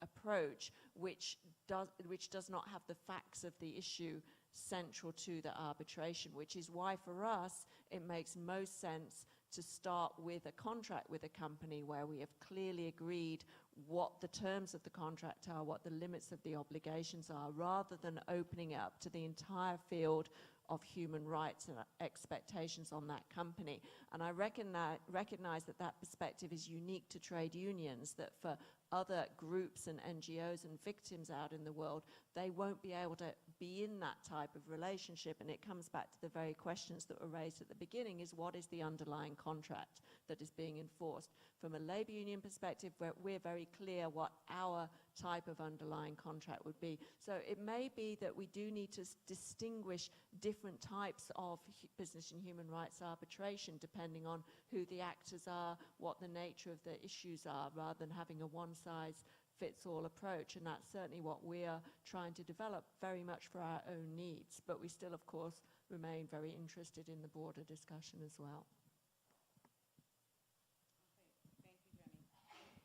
Speaker 5: approach which does not have the facts of the issue central to the arbitration, which is why for us it makes most sense to start with a contract with a company where we have clearly agreed what the terms of the contract are, what the limits of the obligations are, rather than opening up to the entire field of human rights and expectations on that company. And I recognize that that perspective is unique to trade unions, that for other groups and NGOs and victims out in the world, they won't be able to be in that type of relationship. And it comes back to the very questions that were raised at the beginning, is what is the underlying contract that is being enforced? From a labor union perspective, we're very clear what our type of underlying contract would be. So it may be that we do need to distinguish different types of business and human rights arbitration depending on who the actors are, what the nature of the issues are, rather than having a one-size-fits-all approach. And that's certainly what we are trying to develop very much for our own needs. But we still, of course, remain very interested in the broader discussion as well.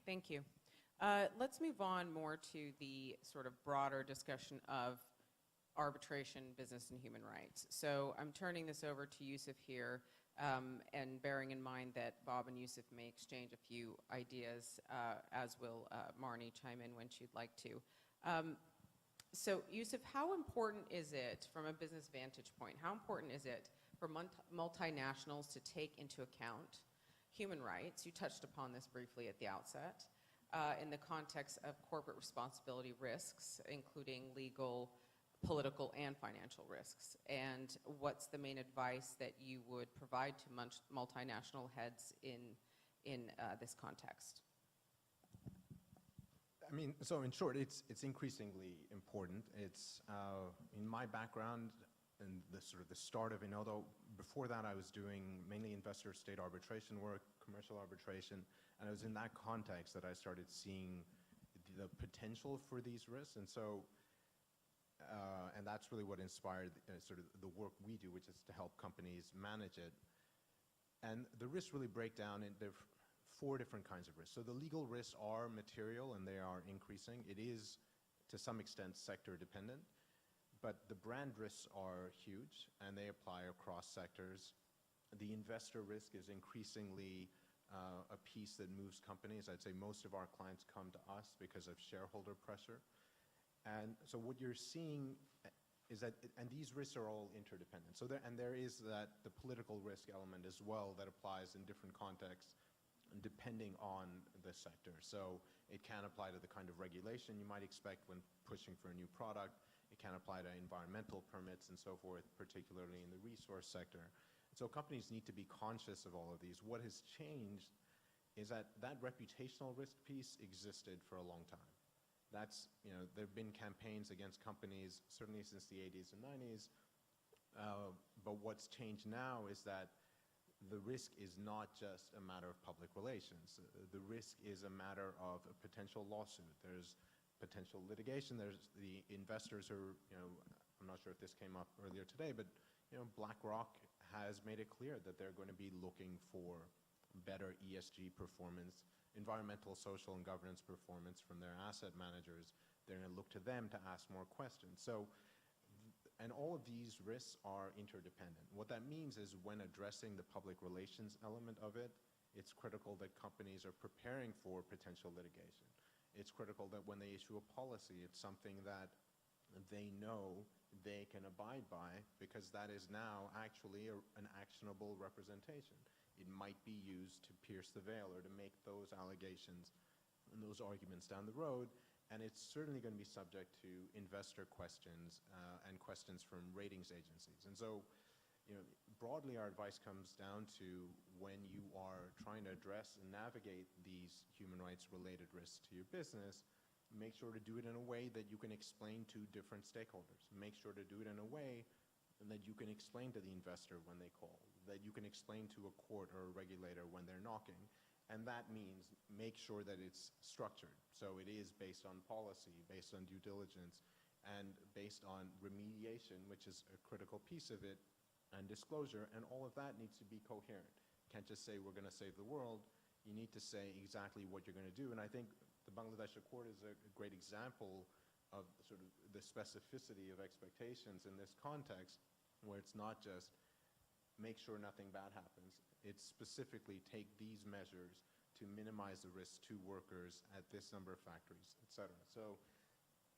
Speaker 3: Thank you. Let's move on more to the sort of broader discussion of arbitration, business, and human rights. So I'm turning this over to Yusuf here, and bearing in mind that Bob and Yusuf may exchange a few ideas, as will Marnie chime in when she'd like to. So Yusuf, how important is it, from a business vantage point, how important is it for multinationals to take into account human rights? You touched upon this briefly at the outset. In the context of corporate responsibility risks, including legal, political, and financial risks. And what's the main advice that you would provide to multinational heads in this context?
Speaker 4: I mean, so in short, it's increasingly important. It's in my background and the sort of the start of Inodo, before that, I was doing mainly investor-state arbitration work, commercial arbitration, and it was in that context that I started seeing the potential for these risks. And so, and that's really what inspired sort of the work we do, which is to help companies manage it. And the risks really break down into 4 different kinds of risks. So the legal risks are material, and they are increasing. It is, to some extent, sector dependent. But the brand risks are huge, and they apply across sectors. The investor risk is increasingly a piece that moves companies. I'd say most of our clients come to us because of shareholder pressure. And so what you're seeing is that, and these risks are all interdependent. So there is the political risk element as well that applies in different contexts, depending on the sector. So it can apply to the kind of regulation you might expect when pushing for a new product. It can apply to environmental permits and so forth, particularly in the resource sector. So companies need to be conscious of all of these. What has changed is that reputational risk piece existed for a long time. That's, there have been campaigns against companies, certainly since the 80s and 90s. But what's changed now is that the risk is not just a matter of public relations. The risk is a matter of a potential lawsuit. There's potential litigation. There's the investors are, I'm not sure if this came up earlier today, but BlackRock has made it clear that they're going to be looking for better ESG performance, environmental, social, and governance performance from their asset managers. They're going to look to them to ask more questions. So, and all of these risks are interdependent. What that means is when addressing the public relations element of it, it's critical that companies are preparing for potential litigation. It's critical that when they issue a policy, it's something that they know they can abide by, because that is now actually an actionable representation. It might be used to pierce the veil or to make those allegations and those arguments down the road, and it's certainly going to be subject to investor questions and questions from ratings agencies. And so, broadly, our advice comes down to when you are trying to address and navigate these human rights related risks to your business, make sure to do it in a way that you can explain to different stakeholders. Make sure to do it in a way that you can explain to the investor when they call, that you can explain to a court or a regulator when they're knocking. And that means make sure that it's structured. So it is based on policy, based on due diligence, and based on remediation, which is a critical piece of it, and disclosure, and all of that needs to be coherent. You can't just say we're going to save the world. You need to say exactly what you're going to do. And I think the Bangladesh Accord is a great example of sort of the specificity of expectations in this context, where it's not just make sure nothing bad happens. It's specifically take these measures to minimize the risk to workers at this number of factories, et cetera. So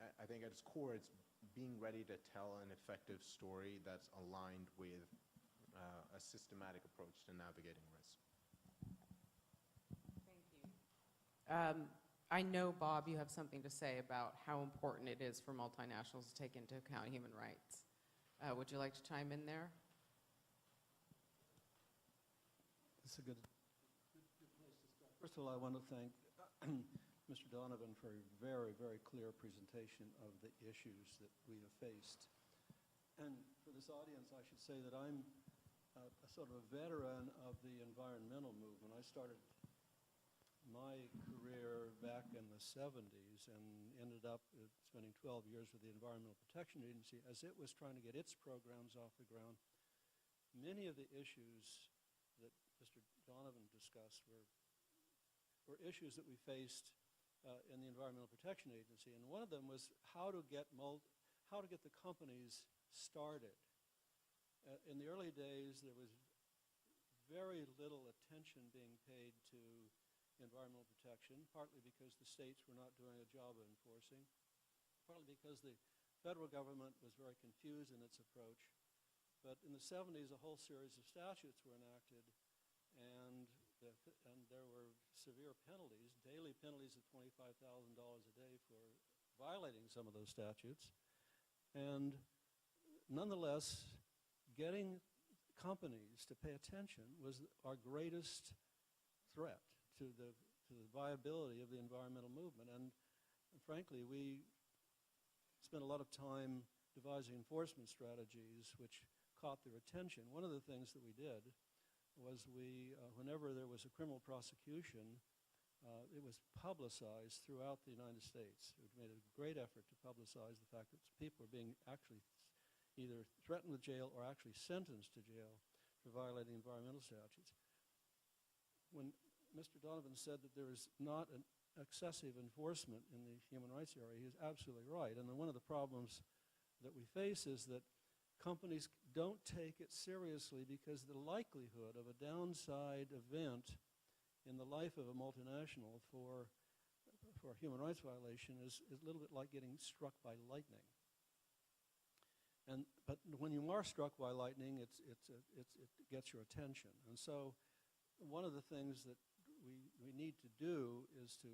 Speaker 4: I think at its core, it's being ready to tell an effective story that's aligned with a systematic approach to navigating risk.
Speaker 3: Thank you. I know, Bob, you have something to say about how important it is for multinationals to take into account human rights. Would you like to chime in there?
Speaker 7: It's a good place to start. First of all, I want to thank Mr. Donovan for a very, very clear presentation of the issues that we have faced. And for this audience, I should say that I'm a sort of a veteran of the environmental movement. I started my career back in the 70s and ended up spending 12 years with the Environmental Protection Agency as it was trying to get its programs off the ground. Many of the issues that Mr. Donovan discussed were issues that we faced in the Environmental Protection Agency, and one of them was how to get the companies started. In the early days, there was very little attention being paid to environmental protection, partly because the states were not doing a job of enforcing, partly because the federal government was very confused in its approach. But in the 70s, a whole series of statutes were enacted, and there were severe penalties, daily penalties of $25,000 a day for violating some of those statutes. And nonetheless, getting companies to pay attention was our greatest threat to the viability of the environmental movement. And frankly, we spent a lot of time devising enforcement strategies which caught their attention. One of the things that we did was whenever there was a criminal prosecution, it was publicized throughout the United States. We made a great effort to publicize the fact that people were being actually either threatened with jail or actually sentenced to jail for violating environmental statutes. When Mr. Donovan said that there is not an excessive enforcement in the human rights area, he is absolutely right. And then one of the problems that we face is that companies don't take it seriously because the likelihood of a downside event in the life of a multinational for a human rights violation is a little bit like getting struck by lightning. But when you are struck by lightning, it gets your attention. And so one of the things that we need to do is to,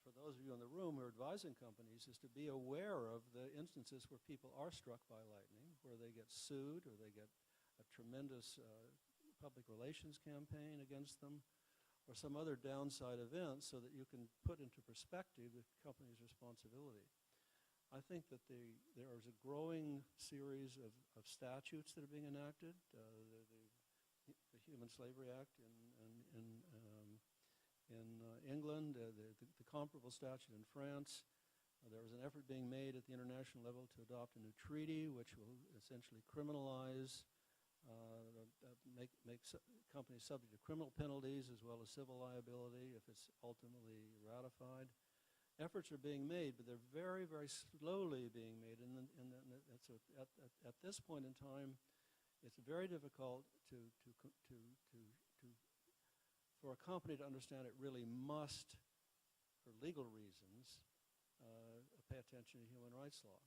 Speaker 7: for those of you in the room who are advising companies, is to be aware of the instances where people are struck by lightning, where they get sued or they get a tremendous public relations campaign against them, or some other downside event, so that you can put into perspective the company's responsibility. I think that there is a growing series of statutes that are being enacted. The Human Slavery Act in England, the comparable statute in France. There was an effort being made at the international level to adopt a new treaty which will essentially criminalize, make companies subject to criminal penalties as well as civil liability if it's ultimately ratified. Efforts are being made, but they're very, very slowly being made. And at this point in time, it's very difficult for a company to understand it really must, for legal reasons, pay attention to human rights law.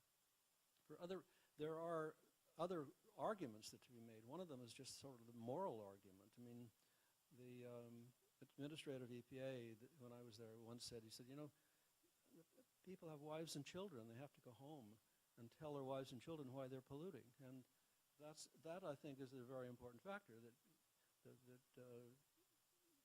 Speaker 7: There are other arguments that to be made. One of them is just sort of the moral argument. I mean, the administrator of EPA, when I was there, once said, he said, you know, people have wives and children. They have to go home and tell their wives and children why they're polluting. And that I think, is a very important factor, that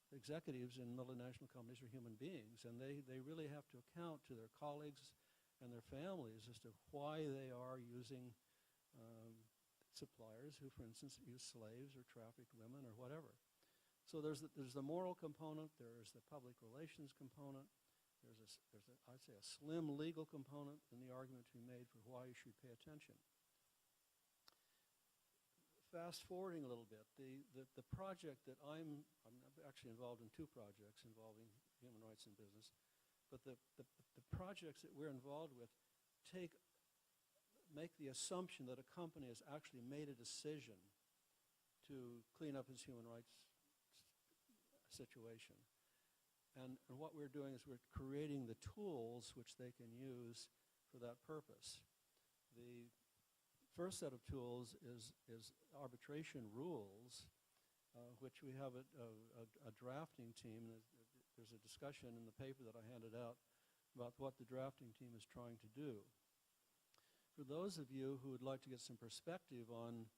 Speaker 7: executives in multinational companies are human beings, and they really have to account to their colleagues and their families as to why they are using suppliers who, for instance, use slaves or traffic women or whatever. So there's the moral component, there's the public relations component, there's I'd say a slim legal component in the argument to be made for why you should pay attention. Fast forwarding a little bit, the project that I'm actually involved in two projects involving human rights in business, but the projects that we're involved with make the assumption that a company has actually made a decision to clean up its human rights situation. And what we're doing is we're creating the tools which they can use for that purpose. The first set of tools is arbitration rules, which we have a drafting team. There's a discussion in the paper that I handed out about what the drafting team is trying to do. For those of you who would like to get some perspective on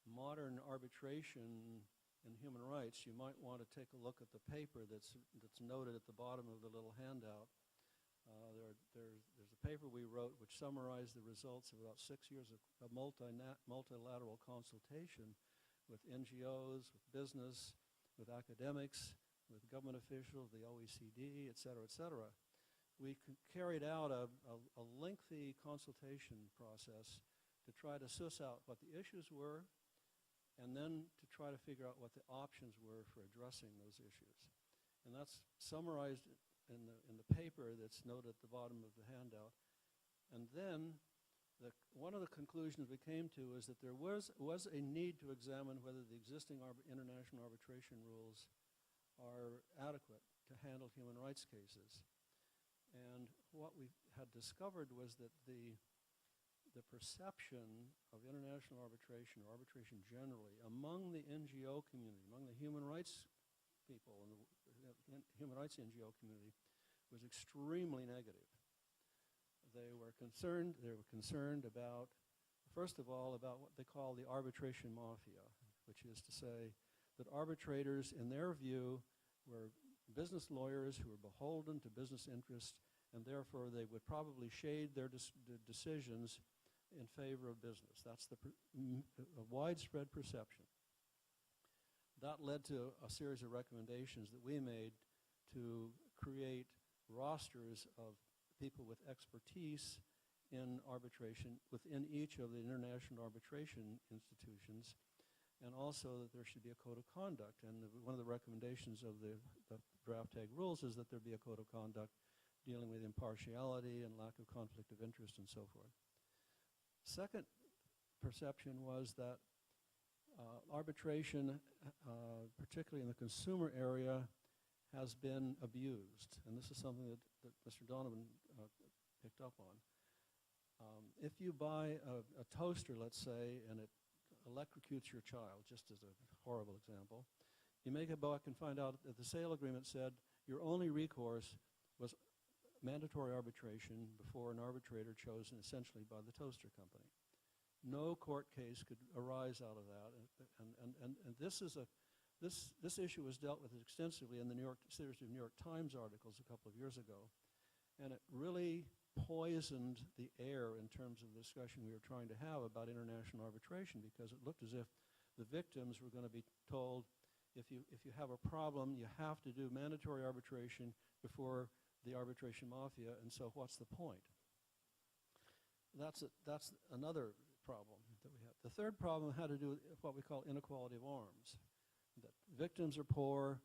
Speaker 7: modern arbitration and human rights, you might want to take a look at the paper that's noted at the bottom of the little handout. There's a paper we wrote which summarized the results of about 6 years of multilateral consultation with NGOs, with business, with academics, with government officials, the OECD, et cetera, et cetera. We carried out a lengthy consultation process to try to suss out what the issues were, and then to try to figure out what the options were for addressing those issues. And that's summarized in the paper that's noted at the bottom of the handout. And then one of the conclusions we came to is that there was a need to examine whether the existing international arbitration rules are adequate to handle human rights cases. And what we had discovered was that the perception of international arbitration, or arbitration generally, among the NGO community, among the human rights people in the human rights NGO community, was extremely negative. They were concerned about, first of all, about what they call the arbitration mafia, which is to say that arbitrators, in their view, were business lawyers who were beholden to business interests, and therefore they would probably shade their decisions in favor of business. That's a widespread perception. That led to a series of recommendations that we made to create rosters of people with expertise in arbitration within each of the international arbitration institutions, and also that there should be a code of conduct. And one of the recommendations of the draft Hague Rules is that there be a code of conduct dealing with impartiality and lack of conflict of interest and so forth. Second perception was that arbitration, particularly in the consumer area, has been abused. And this is something that Mr. Donovan picked up on. If you buy a toaster, let's say, and it electrocutes your child, just as a horrible example, you make a buck and find out that the sale agreement said your only recourse was mandatory arbitration before an arbitrator chosen essentially by the toaster company. No court case could arise out of that, and this issue was dealt with extensively in the series of New York Times articles a couple of years ago, and it really poisoned the air in terms of the discussion we were trying to have about international arbitration, because it looked as if the victims were going to be told, if you have a problem, you have to do mandatory arbitration before the arbitration mafia, and so what's the point? That's another problem that we have. The third problem had to do with what we call inequality of arms. That victims are poor,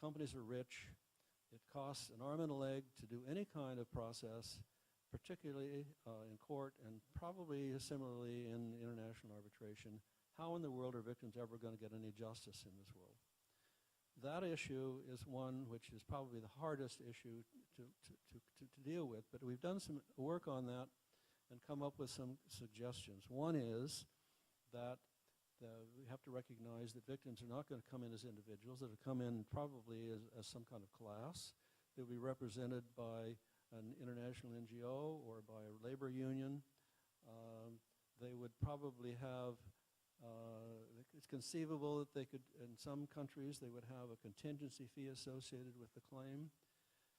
Speaker 7: companies are rich, it costs an arm and a leg to do any kind of process, particularly in court and probably similarly in international arbitration. How in the world are victims ever going to get any justice in this world? That issue is one which is probably the hardest issue to deal with, but we've done some work on that and come up with some suggestions. One is that we have to recognize that victims are not going to come in as individuals. They'll come in probably as some kind of class. They'll be represented by an international NGO or by a labor union. They would probably have, it's conceivable that they could, in some countries, they would have a contingency fee associated with the claim.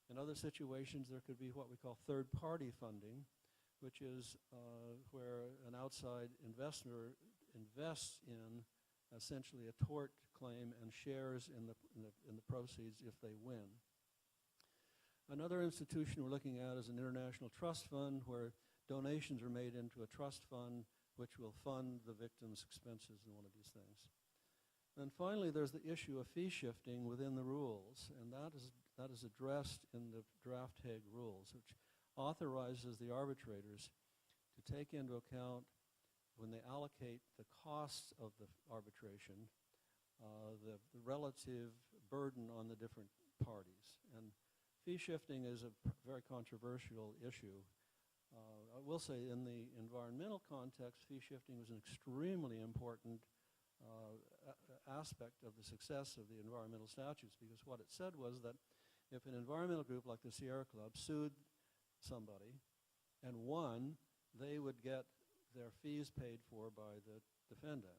Speaker 7: In other situations, there could be what we call third-party funding, which is where an outside investor invests in essentially a tort claim and shares in the proceeds if they win. Another institution we're looking at is an international trust fund where donations are made into a trust fund which will fund the victim's expenses in one of these things. And finally, there's the issue of fee shifting within the rules, and that is addressed in the draft Hague Rules, which authorizes the arbitrators to take into account, when they allocate the costs of the arbitration, the relative burden on the different parties. And fee shifting is a very controversial issue. I will say in the environmental context, fee shifting was an extremely important aspect of the success of the environmental statutes, because what it said was that if an environmental group like the Sierra Club sued somebody and won, they would get their fees paid for by the defendant.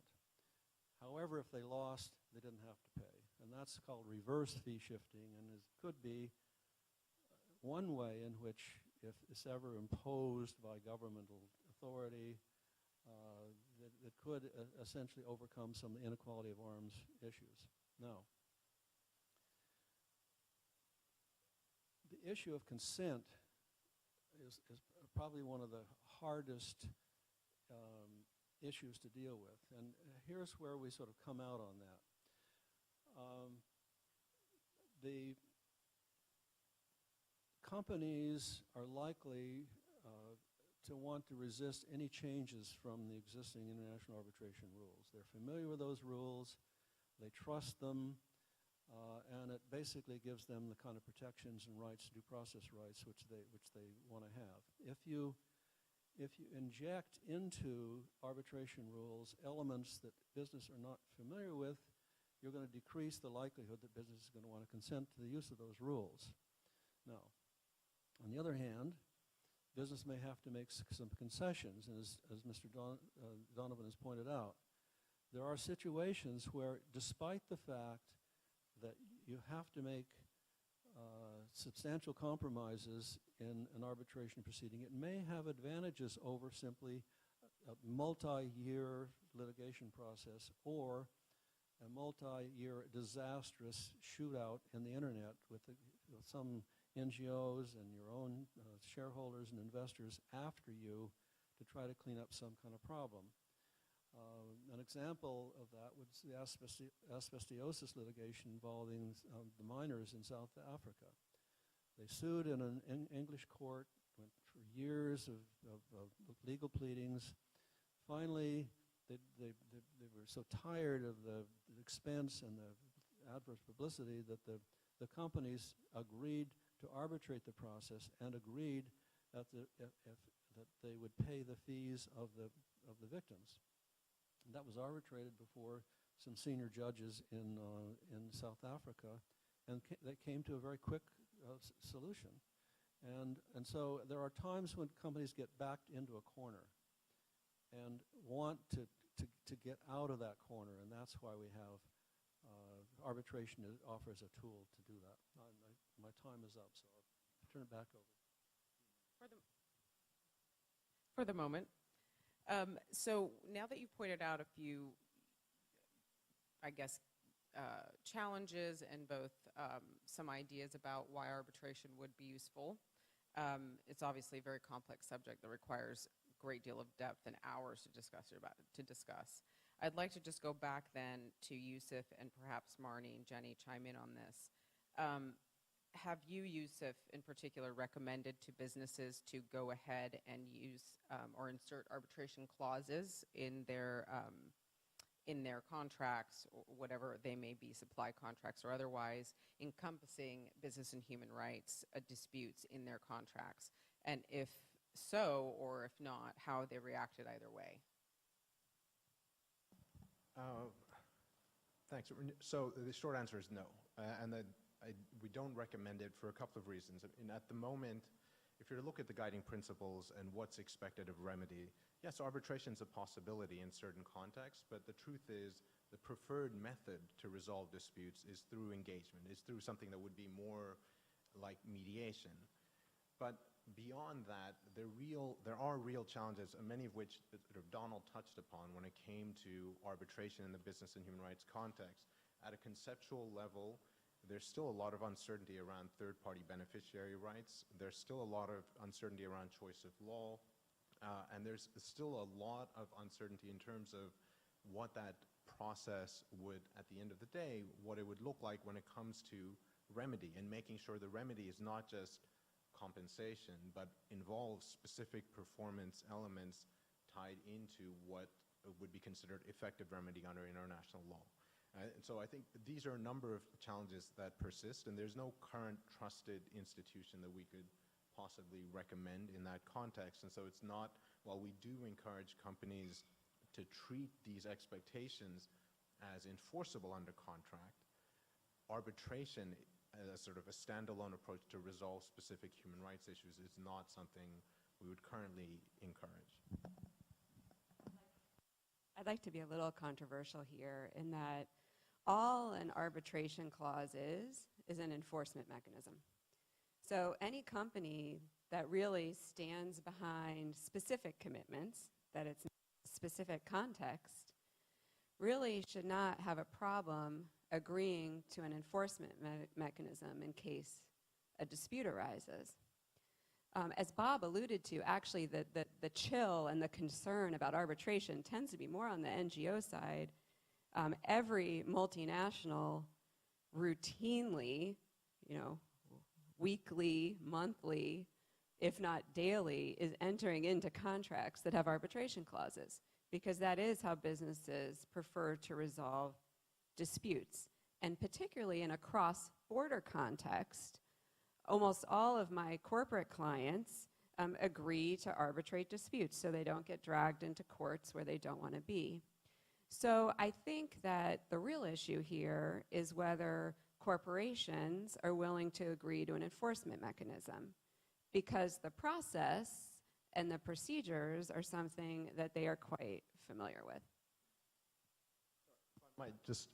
Speaker 7: However, if they lost, they didn't have to pay. And that's called reverse fee shifting, and it could be one way in which, if it's ever imposed by governmental authority, that could essentially overcome some inequality of arms issues. Now, the issue of consent is probably one of the hardest issues to deal with. And here's where we sort of come out on that. The companies are likely to want to resist any changes from the existing international arbitration rules. They're familiar with those rules, they trust them, and it basically gives them the kind of protections and rights, due process rights, which they want to have. If you inject into arbitration rules elements that business are not familiar with, you're going to decrease the likelihood that business is going to want to consent to the use of those rules. Now, on the other hand, business may have to make some concessions, and as Mr. Donovan has pointed out, there are situations where, despite the fact that you have to make substantial compromises in an arbitration proceeding, it may have advantages over simply a multi-year litigation process or a multi-year disastrous shootout in the internet with some NGOs and your own shareholders and investors after you to try to clean up some kind of problem. An example of that was the asbestosis litigation involving the miners in South Africa. They sued in an English court, went for years of legal pleadings. Finally, they were so tired of the expense and the adverse publicity that the companies agreed to arbitrate the process and agreed that that they would pay the fees of the victims. And that was arbitrated before some senior judges in South Africa, and they came to a very quick solution. And so there are times when companies get backed into a corner and want to get out of that corner, and that's why we have arbitration offers a tool to do that. My time is up, so I'll turn it back over.
Speaker 3: For the moment. So now that you've pointed out a few, I guess, challenges and both some ideas about why arbitration would be useful, it's obviously a very complex subject that requires a great deal of depth and hours to discuss. I'd like to just go back then to Yusuf and perhaps Marnie and Jenny chime in on this. Have you, Yusuf, in particular, recommended to businesses to go ahead and use or insert arbitration clauses in their contracts, or whatever they may be, supply contracts or otherwise, encompassing business and human rights disputes in their contracts? And if so, or if not, how they reacted either way?
Speaker 4: Thanks. So the short answer is no, and that we don't recommend it for a couple of reasons. At the moment, if you look at the guiding principles and what's expected of remedy, yes, arbitration is a possibility in certain contexts, but the truth is the preferred method to resolve disputes is through engagement, is through something that would be more like mediation. But beyond that, there are real challenges, many of which Donald touched upon when it came to arbitration in the business and human rights context. At a conceptual level, there's still a lot of uncertainty around third-party beneficiary rights. There's still a lot of uncertainty around choice of law. And there's still a lot of uncertainty in terms of what that process would, at the end of the day, what it would look like when it comes to remedy, and making sure the remedy is not just compensation, but involves specific performance elements tied into what would be considered effective remedy under international law. And so I think these are a number of challenges that persist, and there's no current trusted institution that we could possibly recommend in that context. And so it's not, while we do encourage companies to treat these expectations as enforceable under contract, arbitration as sort of a standalone approach to resolve specific human rights issues is not something we would currently encourage.
Speaker 6: I'd like to be a little controversial here in that all an arbitration clause is an enforcement mechanism. So any company that really stands behind specific commitments, that it's in a specific context, really should not have a problem agreeing to an enforcement mechanism in case a dispute arises. As Bob alluded to, actually the chill and the concern about arbitration tends to be more on the NGO side. Every multinational routinely, weekly, monthly, if not daily, is entering into contracts that have arbitration clauses, because that is how businesses prefer to resolve disputes. And particularly in a cross-border context, almost all of my corporate clients agree to arbitrate disputes so they don't get dragged into courts where they don't want to be. So I think that the real issue here is whether corporations are willing to agree to an enforcement mechanism, because the process and the procedures are something that they are quite familiar with.
Speaker 4: I might just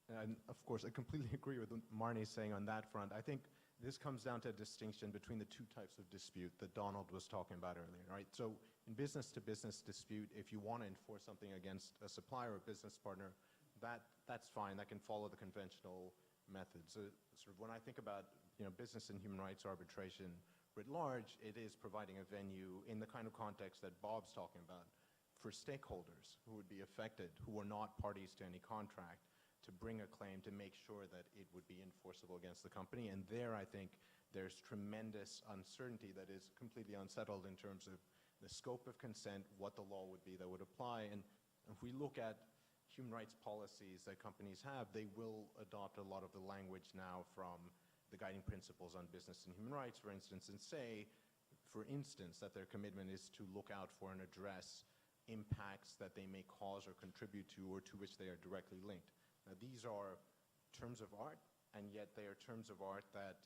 Speaker 4: And of course, I completely agree with what Marnie's saying on that front. I think this comes down to a distinction between the two types of dispute that Donald was talking about earlier, right? So in business-to-business dispute, if you want to enforce something against a supplier or business partner, that's fine. That can follow the conventional methods. Sort of when I think about business and human rights arbitration writ large, it is providing a venue in the kind of context that Bob's talking about for stakeholders who would be affected, who are not parties to any contract, to bring a claim to make sure that it would be enforceable against the company. And there, I think, there's tremendous uncertainty that is completely unsettled in terms of the scope of consent, what the law would be that would apply. And if we look at human rights policies that companies have, they will adopt a lot of the language now from the guiding principles on business and human rights, for instance, and say, for instance, that their commitment is to look out for and address impacts that they may cause or contribute to or to which they are directly linked. Now, these are terms of art, and yet they are terms of art that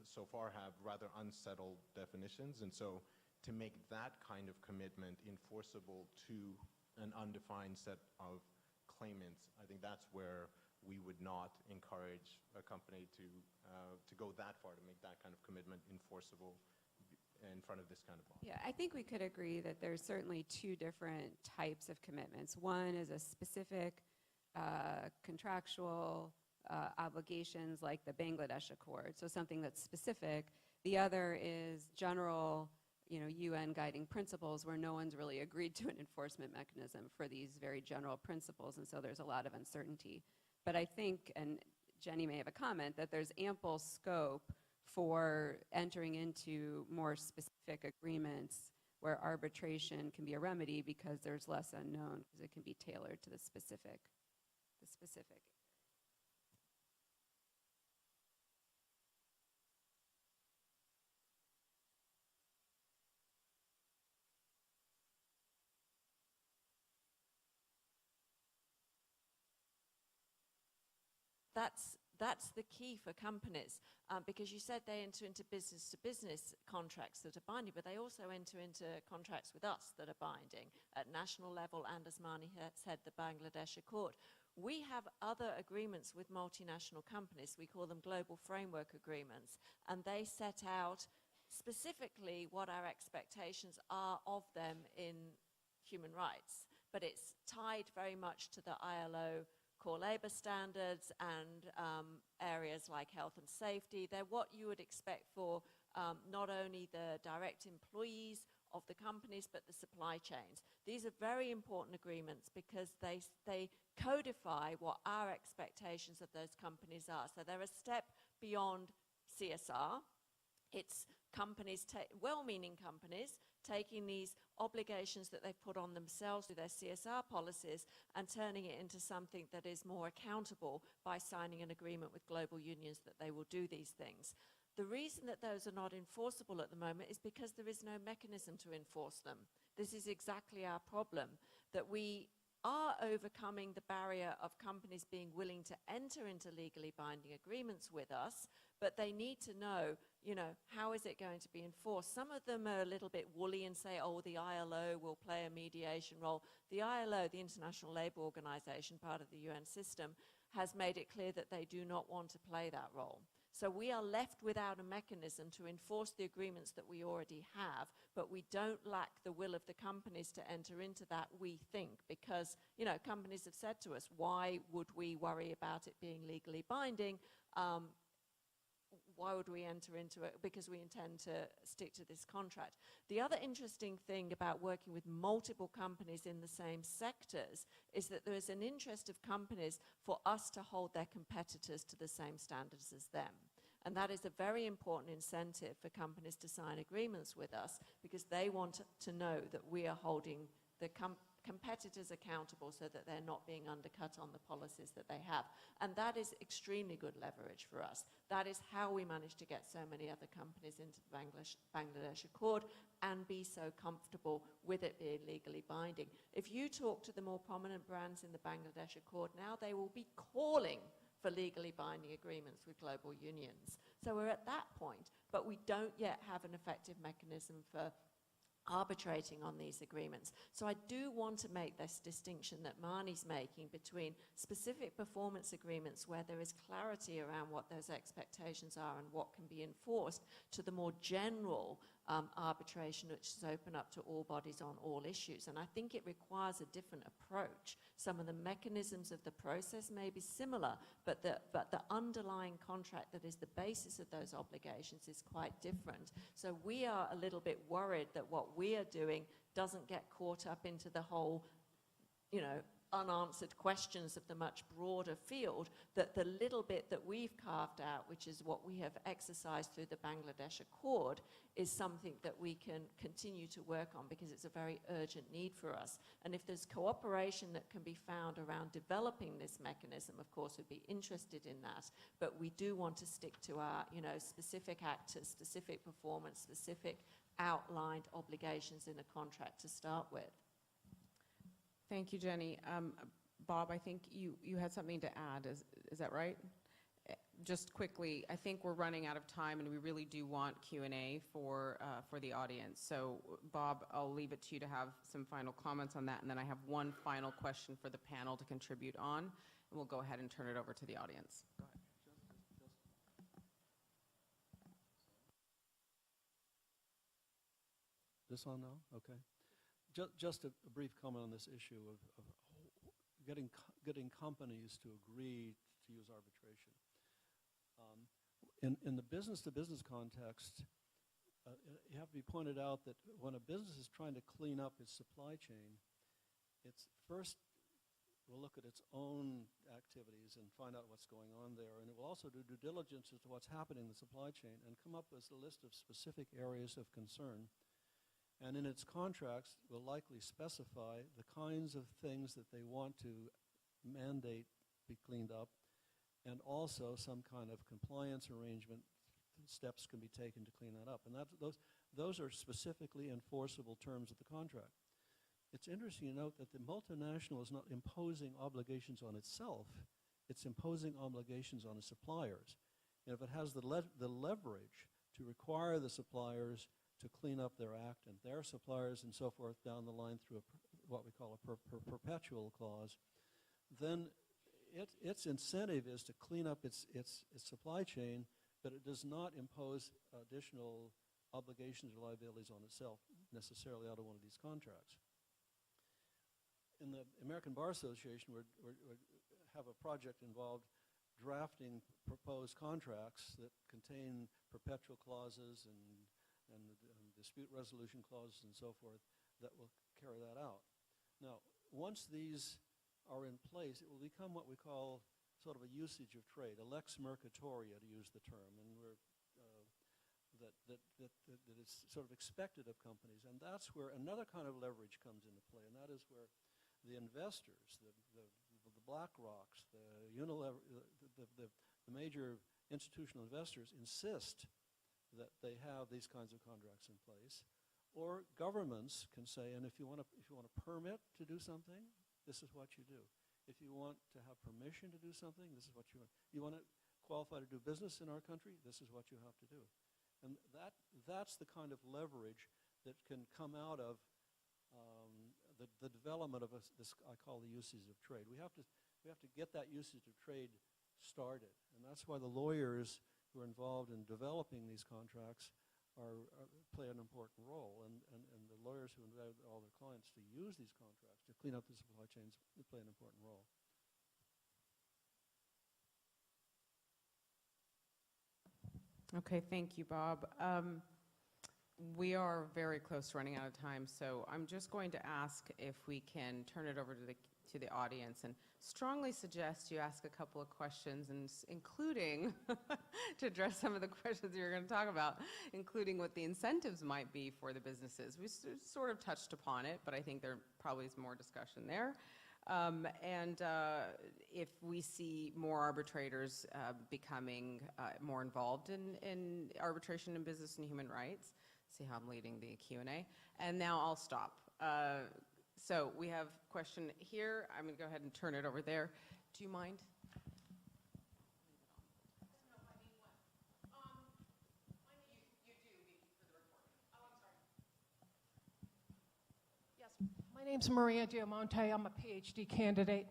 Speaker 4: so far have rather unsettled definitions. And so to make that kind of commitment enforceable to an undefined set of claimants, I think that's where we would not encourage a company to go that far, to make that kind of commitment enforceable in front of this kind of law.
Speaker 6: Yeah, I think we could agree that there's certainly two different types of commitments. One is a specific contractual obligations like the Bangladesh Accord, so something that's specific. The other is general, UN guiding principles where no one's really agreed to an enforcement mechanism for these very general principles, and so there's a lot of uncertainty. But I think, and Jenny may have a comment, that there's ample scope for entering into more specific agreements where arbitration can be a remedy because there's less unknown, because it can be tailored to the specific.
Speaker 5: That's the key for companies, because you said they enter into business-to-business contracts that are binding, but they also enter into contracts with us that are binding at national level, and as Marnie said, the Bangladesh Accord. We have other agreements with multinational companies. We call them global framework agreements, and they set out specifically what our expectations are of them in human rights. But it's tied very much to the ILO core labor standards and areas like health and safety. They're what you would expect for not only the direct employees of the companies, but the supply chains. These are very important agreements because they codify what our expectations of those companies are. So they're a step beyond CSR. It's companies, well-meaning companies, taking these obligations that they've put on themselves through their CSR policies and turning it into something that is more accountable by signing an agreement with global unions that they will do these things. The reason that those are not enforceable at the moment is because there is no mechanism to enforce them. This is exactly our problem, that we are overcoming the barrier of companies being willing to enter into legally binding agreements with us, but they need to know, how is it going to be enforced? Some of them are a little bit woolly and say, oh, the ILO will play a mediation role. The ILO, the International Labour Organization, part of the UN system, has made it clear that they do not want to play that role. So we are left without a mechanism to enforce the agreements that we already have, but we don't lack the will of the companies to enter into that, we think, because, companies have said to us, why would we worry about it being legally binding? Why would we enter into it? Because we intend to stick to this contract. The other interesting thing about working with multiple companies in the same sectors is that there is an interest of companies for us to hold their competitors to the same standards as them. And that is a very important incentive for companies to sign agreements with us because they want to know that we are holding the competitors accountable so that they're not being undercut on the policies that they have. And that is extremely good leverage for us. That is how we managed to get so many other companies into the Bangladesh Accord and be so comfortable with it being legally binding. If you talk to the more prominent brands in the Bangladesh Accord now, they will be calling for legally binding agreements with global unions. So we're at that point, but we don't yet have an effective mechanism for arbitrating on these agreements. So I do want to make this distinction that Marnie's making between specific performance agreements where there is clarity around what those expectations are and what can be enforced, to the more general arbitration which is open up to all bodies on all issues. And I think it requires a different approach. Some of the mechanisms of the process may be similar, but the underlying contract that is the basis of those obligations is quite different. So we are a little bit worried that what we are doing doesn't get caught up into the whole, you know, unanswered questions of the much broader field, that the little bit that we've carved out, which is what we have exercised through the Bangladesh Accord, is something that we can continue to work on because it's a very urgent need for us. And if there's cooperation that can be found around developing this mechanism, of course we'd be interested in that, but we do want to stick to our, you know, specific actors, specific performance, specific outlined obligations in a contract to start with.
Speaker 3: Thank you, Jenny. Bob, I think you had something to add. Is that right? Just quickly, I think we're running out of time, and we really do want Q&A for the audience. So, Bob, I'll leave it to you to have some final comments on that, and then I have one final question for the panel to contribute on, and we'll go ahead and turn it over to the audience. Go ahead.
Speaker 7: This on now? Okay. Just a brief comment on this issue of getting companies to agree to use arbitration. In the business-to-business context, you have to be pointed out that when a business is trying to clean up its supply chain, it's first will look at its own activities and find out what's going on there, and it will also do due diligence as to what's happening in the supply chain and come up with a list of specific areas of concern. And in its contracts, will likely specify the kinds of things that they want to mandate be cleaned up, and also some kind of compliance arrangement steps can be taken to clean that up. And those are specifically enforceable terms of the contract. It's interesting to note that the multinational is not imposing obligations on itself, it's imposing obligations on its suppliers. And if it has the leverage to require the suppliers to clean up their act and their suppliers and so forth down the line through what we call a perpetual clause, then its incentive is to clean up its supply chain, but it does not impose additional obligations or liabilities on itself necessarily out of one of these contracts. In the American Bar Association, we have a project involved drafting proposed contracts that contain perpetual clauses and dispute resolution clauses and so forth that will carry that out. Now, once these are in place, it will become what we call sort of a usage of trade, a lex mercatoria, to use the term, and that is sort of expected of companies. And that's where another kind of leverage comes into play, and that is where the investors, the BlackRocks, the major institutional investors insist that they have these kinds of contracts in place, or governments can say, and if you want a permit to do something, this is what you do. If you want to have permission to do something, this is what you want. You want to qualify to do business in our country, this is what you have to do. And that's the kind of leverage that can come out of the development of this I call the usage of trade. We have to get that usage of trade started, and that's why the lawyers who are involved in developing these contracts play an important role, and the lawyers who invite all their clients to use these contracts to clean up the supply chains play an important role.
Speaker 3: Okay, thank you, Bob. We are very close to running out of time, so I'm just going to ask if we can turn it over to the audience and strongly suggest you ask a couple of questions, and including to address some of the questions you're going to talk about, including what the incentives might be for the businesses. We sort of touched upon it, but I think there probably is more discussion there. And if we see more arbitrators becoming more involved in arbitration in business and human rights. See how I'm leading the Q&A. And now I'll stop. So we have a question here. I'm going to go ahead and turn it over there. Do you mind?
Speaker 8: My name's Maria Diamante. I'm a PhD candidate.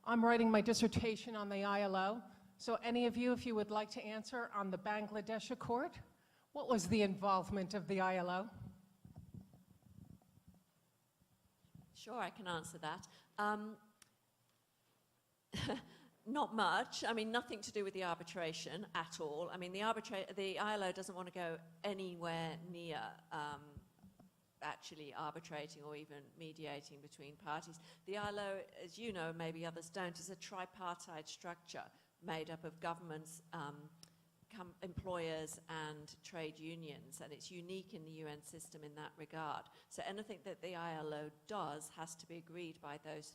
Speaker 8: I'm writing my dissertation on the ILO. So any of you, if you would like to answer on the Bangladesh Accord, what was the involvement of the ILO?
Speaker 5: Sure, I can answer that. Not much. I mean, nothing to do with the arbitration at all. I mean, the ILO doesn't want to go anywhere near actually arbitrating or even mediating between parties. The ILO, as you know, maybe others don't, is a tripartite structure made up of governments, employers and trade unions, and it's unique in the UN system in that regard. So anything that the ILO does has to be agreed by those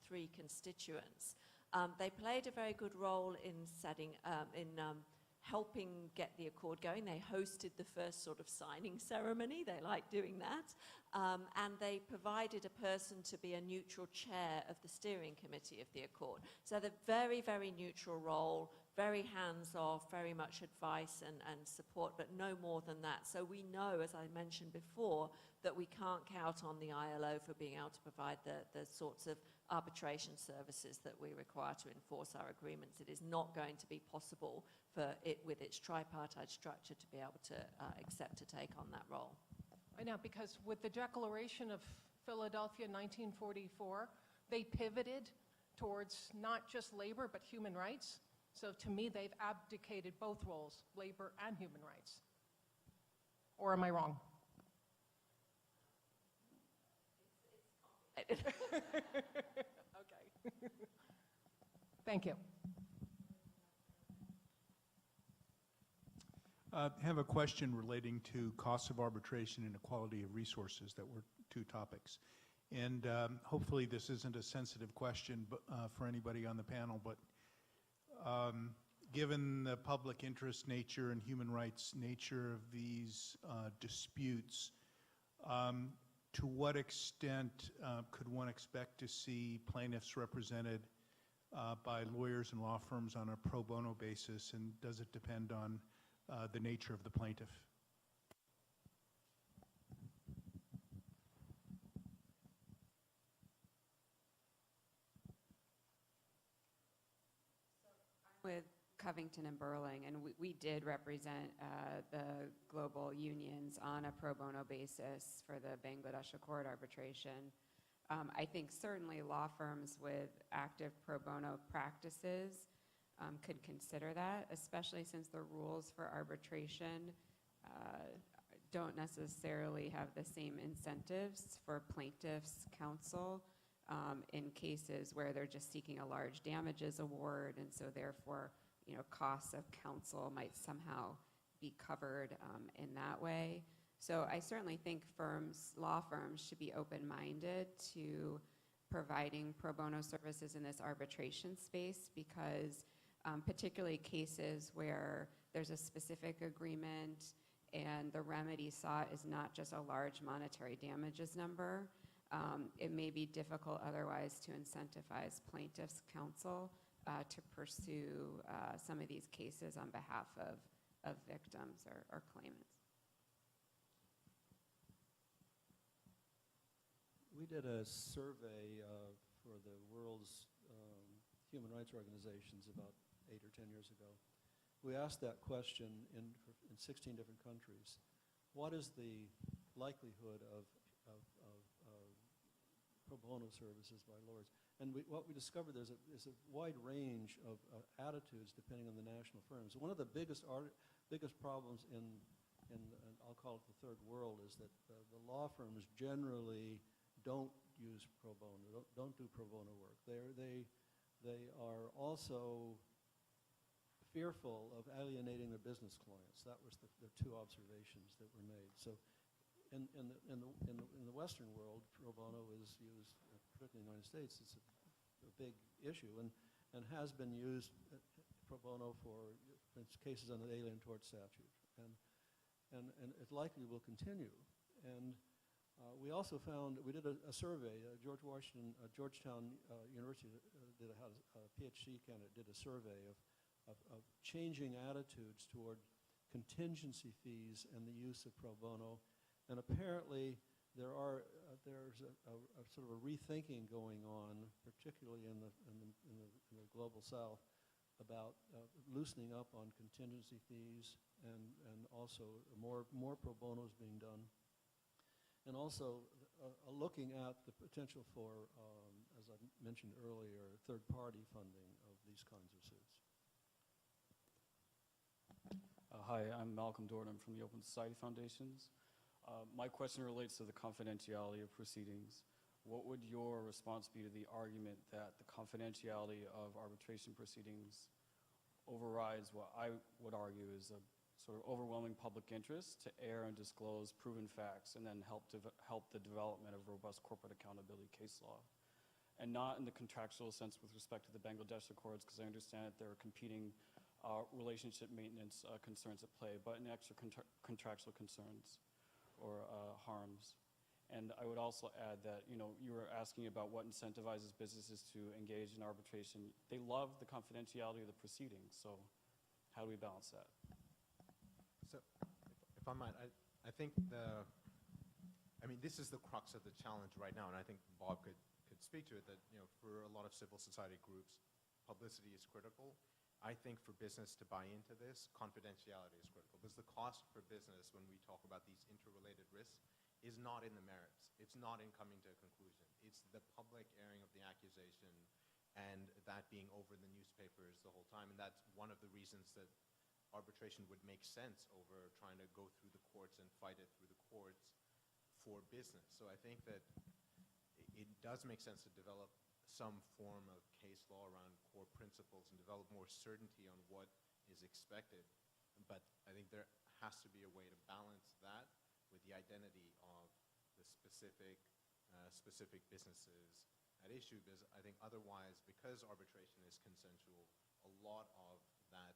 Speaker 5: three constituents. They played a very good role in helping get the accord going. They hosted the first sort of signing ceremony. They like doing that. And they provided a person to be a neutral chair of the steering committee of the accord. So the very, very neutral role, very hands-off, very much advice and support, but no more than that. So we know, as I mentioned before, that we can't count on the ILO for being able to provide the sorts of arbitration services that we require to enforce our agreements. It is not going to be possible for it, with its tripartite structure, to be able to accept to take on that role.
Speaker 8: I know, because with the Declaration of Philadelphia 1944, they pivoted towards not just labor but human rights. So to me, they've abdicated both roles, labor and human rights. Or am I wrong? Okay. Thank you.
Speaker 9: I have a question relating to costs of arbitration and equality of resources that were two topics. And hopefully this isn't a sensitive question for anybody on the panel, but given the public interest nature and human rights nature of these disputes, to what extent could one expect to see plaintiffs represented by lawyers and law firms on a pro bono basis, and does it depend on the nature of the plaintiff?
Speaker 6: With Covington and Burling, and we did represent the global unions on a pro bono basis for the Bangladesh Accord arbitration. I think certainly law firms with active pro bono practices could consider that, especially since the rules for arbitration don't necessarily have the same incentives for plaintiffs' counsel in cases where they're just seeking a large damages award, and so therefore, you know, costs of counsel might somehow be covered in that way. So I certainly think law firms should be open-minded to providing pro bono services in this arbitration space, because particularly cases where there's a specific agreement and the remedy sought is not just a large monetary damages number, it may be difficult otherwise to incentivize plaintiffs' counsel to pursue some of these cases on behalf of victims or claimants.
Speaker 7: We did a survey for the world's human rights organizations about 8 or 10 years ago. We asked that question in 16 different countries. What is the likelihood of pro bono services by lawyers? And what we discovered is a wide range of attitudes depending on the national firms. One of the biggest problems in I'll call it the third world is that the law firms generally don't use pro bono, don't do pro bono work. They are also fearful of alienating their business clients. That was the two observations that were made. So in the Western world, pro bono is used, particularly in the United States, it's a big issue and has been used pro bono for cases under the Alien Tort Statute. And it likely will continue. And we also found, we did a survey, Georgetown University did a PhD candidate did a survey of changing attitudes toward contingency fees and the use of pro bono. And apparently there's a sort of a rethinking going on, particularly in the global South, about loosening up on contingency fees and also more pro bonos being done, and also looking at the potential for, as I mentioned earlier, third-party funding of these kinds of suits.
Speaker 10: Hi, I'm Malcolm Dornan from the Open Society Foundations. My question relates to the confidentiality of proceedings. What would your response be to the argument that the confidentiality of arbitration proceedings overrides what I would argue is a sort of overwhelming public interest to air and disclose proven facts and then help the development of robust corporate accountability case law? And not in the contractual sense with respect to the Bangladesh Accords, because I understand that there are competing relationship maintenance concerns at play, but in extra contractual concerns or harms. And I would also add that, you were asking about what incentivizes businesses to engage in arbitration. They love the confidentiality of the proceedings, so how do we balance that?
Speaker 4: So, if I might, I think this is the crux of the challenge right now, and I think Bob could speak to it, that, for a lot of civil society groups, publicity is critical. I think for business to buy into this, confidentiality is critical, because the cost for business when we talk about these interrelated risks is not in the merits. It's not in coming to a conclusion. It's the public airing of the accusation and that being over the newspapers the whole time. And that's one of the reasons that arbitration would make sense over trying to go through the courts and fight it through the courts for business. So I think that it does make sense to develop some form of case law around core principles and develop more certainty on what is expected. But I think there has to be a way to balance that with the identity of the specific businesses at issue, because I think otherwise, because arbitration is consensual, a lot of that,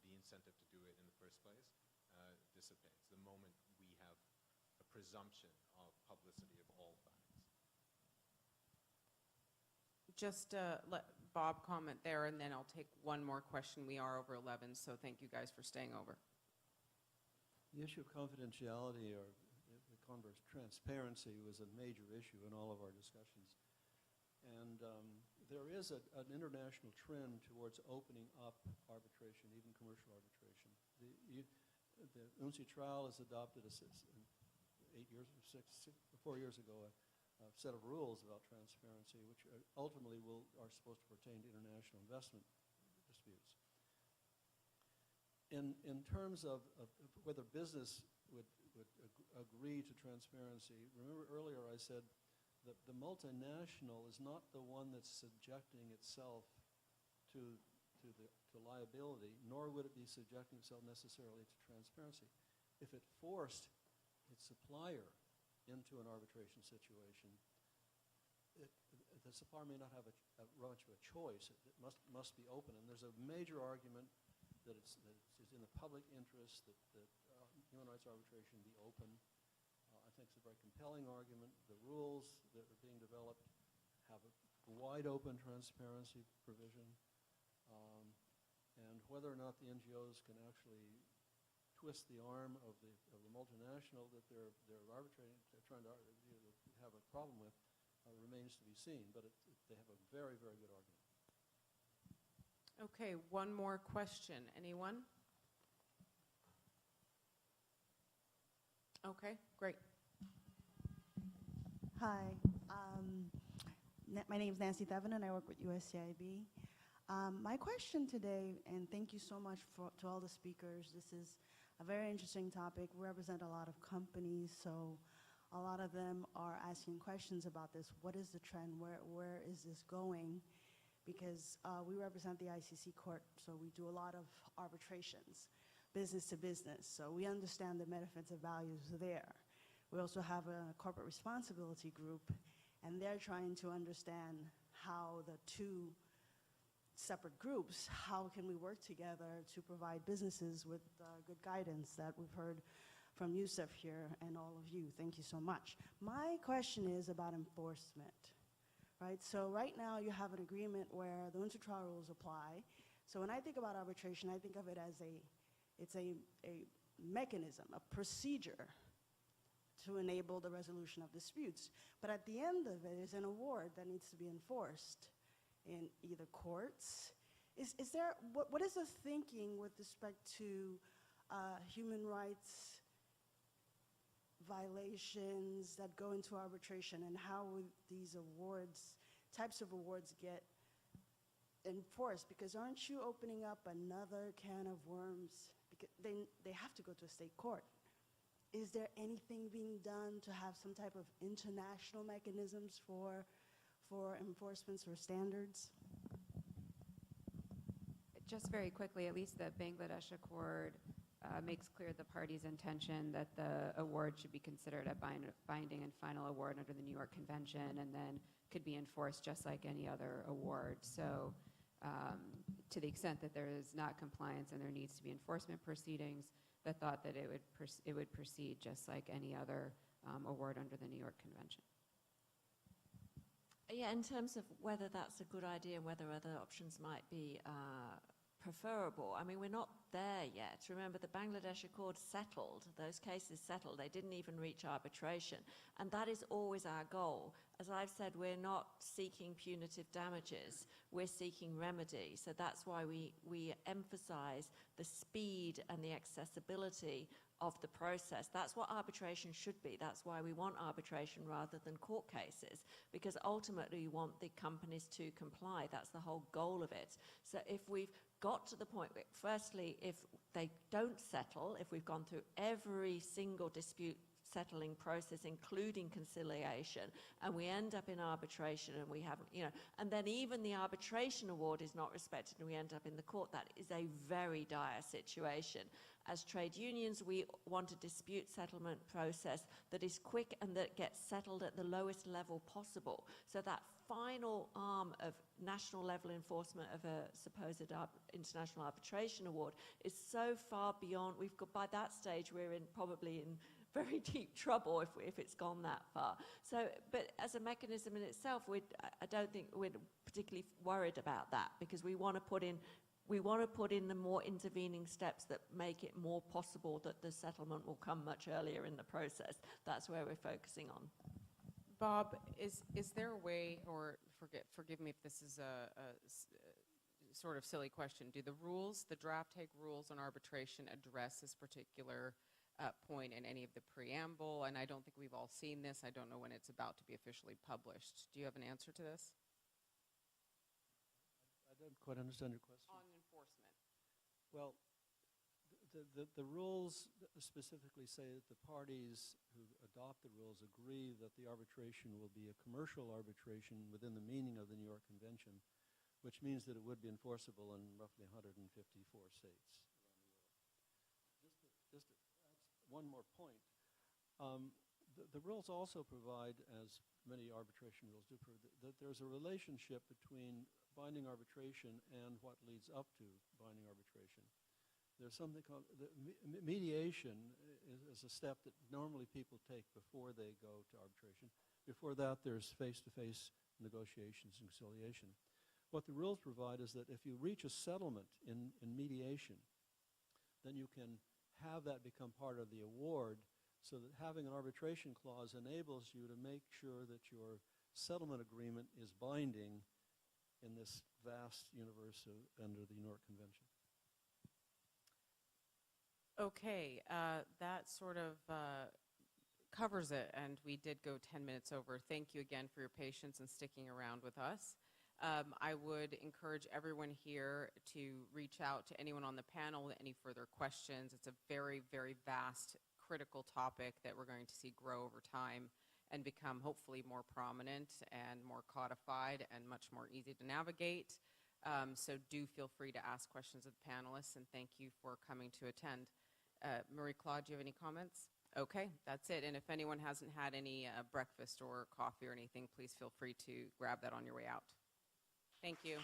Speaker 4: the incentive to do it in the first place, dissipates the moment we have a presumption of publicity of all facts.
Speaker 3: Just let Bob comment there, and then I'll take one more question. We are over 11, so thank you guys for staying over.
Speaker 7: The issue of confidentiality, or the converse, transparency, was a major issue in all of our discussions. And there is an international trend towards opening up arbitration, even commercial arbitration. The UNCI trial has adopted 4 years ago, a set of rules about transparency, which ultimately are supposed to pertain to international investment disputes. In terms of whether business would agree to transparency, remember earlier I said that the multinational is not the one that's subjecting itself to liability, nor would it be subjecting itself necessarily to transparency. If it forced its supplier into an arbitration situation, the supplier may not have much of a choice. It must be open. And there's a major argument that it's in the public interest that human rights arbitration be open. I think it's a very compelling argument. The rules that are being developed have a wide open transparency provision. And whether or not the NGOs can actually twist the arm of the multinational that they're arbitrating, they're trying to have a problem with, remains to be seen. But they have a very, very good argument.
Speaker 3: Okay, one more question. Anyone? Okay, great.
Speaker 11: Hi, my name is Nancy Devon, and I work with USCIB. My question today, and thank you so much to all the speakers. This is a very interesting topic. We represent a lot of companies, so a lot of them are asking questions about this. What is the trend? Where is this going? Because we represent the ICC court, so we do a lot of arbitrations, business to business. So we understand the benefits and values there. We also have a corporate responsibility group, and they're trying to understand how the two separate groups, how can we work together to provide businesses with good guidance that we've heard from Yusuf here and all of you. Thank you so much. My question is about enforcement. Right? So right now you have an agreement where the UNCI trial rules apply. So when I think about arbitration, I think of it as it's a mechanism, a procedure to enable the resolution of disputes. But at the end of it is an award that needs to be enforced in either courts. Is there, what is the thinking with respect to human rights violations that go into arbitration, and how would these awards, types of awards, get enforced? Because aren't you opening up another can of worms? Because they have to go to a state court. Is there anything being done to have some type of international mechanisms for enforcements or standards?
Speaker 6: Just very quickly, at least the Bangladesh Accord makes clear the party's intention that the award should be considered a binding and final award under the New York Convention, and then could be enforced just like any other award. So to the extent that there is not compliance and there needs to be enforcement proceedings, the thought that it would proceed just like any other award under the New York Convention.
Speaker 5: Yeah, in terms of whether that's a good idea and whether other options might be preferable, I mean, we're not there yet. Remember, the Bangladesh Accord settled, those cases settled. They didn't even reach arbitration. And that is always our goal. As I've said, we're not seeking punitive damages. We're seeking remedy. So that's why we emphasize the speed and the accessibility of the process. That's what arbitration should be. That's why we want arbitration rather than court cases, because ultimately we want the companies to comply. That's the whole goal of it. So if we've got to the point where, firstly, if they don't settle, if we've gone through every single dispute settling process, including conciliation, and we end up in arbitration and we haven't, and then even the arbitration award is not respected and we end up in the court, that is a very dire situation. As trade unions, we want a dispute settlement process that is quick and that gets settled at the lowest level possible. So that final arm of national level enforcement of a supposed international arbitration award is so far beyond, by that stage we're probably in very deep trouble if it's gone that far. So, but as a mechanism in itself, I don't think we're particularly worried about that, because we want to put in the more intervening steps that make it more possible that the settlement will come much earlier in the process. That's where we're focusing on.
Speaker 3: Bob, is there a way, or forgive me if this is a sort of silly question, do the rules, the draft Hague Rules on arbitration, address this particular point in any of the preamble? And I don't think we've all seen this. I don't know when it's about to be officially published. Do you have an answer to this?
Speaker 7: I don't quite understand your question.
Speaker 3: On enforcement.
Speaker 7: Well, the rules specifically say that the parties who adopt the rules agree that the arbitration will be a commercial arbitration within the meaning of the New York Convention, which means that it would be enforceable in roughly 154 states around the world. Just one more point. The rules also provide, as many arbitration rules do, that there's a relationship between binding arbitration and what leads up to binding arbitration. There's something called mediation is a step that normally people take before they go to arbitration. Before that, there's face-to-face negotiations and conciliation. What the rules provide is that if you reach a settlement in mediation, then you can have that become part of the award, so that having an arbitration clause enables you to make sure that your settlement agreement is binding in this vast universe under the New York Convention.
Speaker 3: Okay, that sort of covers it, and we did go 10 minutes over. Thank you again for your patience and sticking around with us. I would encourage everyone here to reach out to anyone on the panel with any further questions. It's a very, very vast, critical topic that we're going to see grow over time and become hopefully more prominent and more codified and much more easy to navigate. So do feel free to ask questions of the panelists, and thank you for coming to attend. Marie-Claude, do you have any comments? Okay, that's it. And if anyone hasn't had any breakfast or coffee or anything, please feel free to grab that on your way out. Thank you.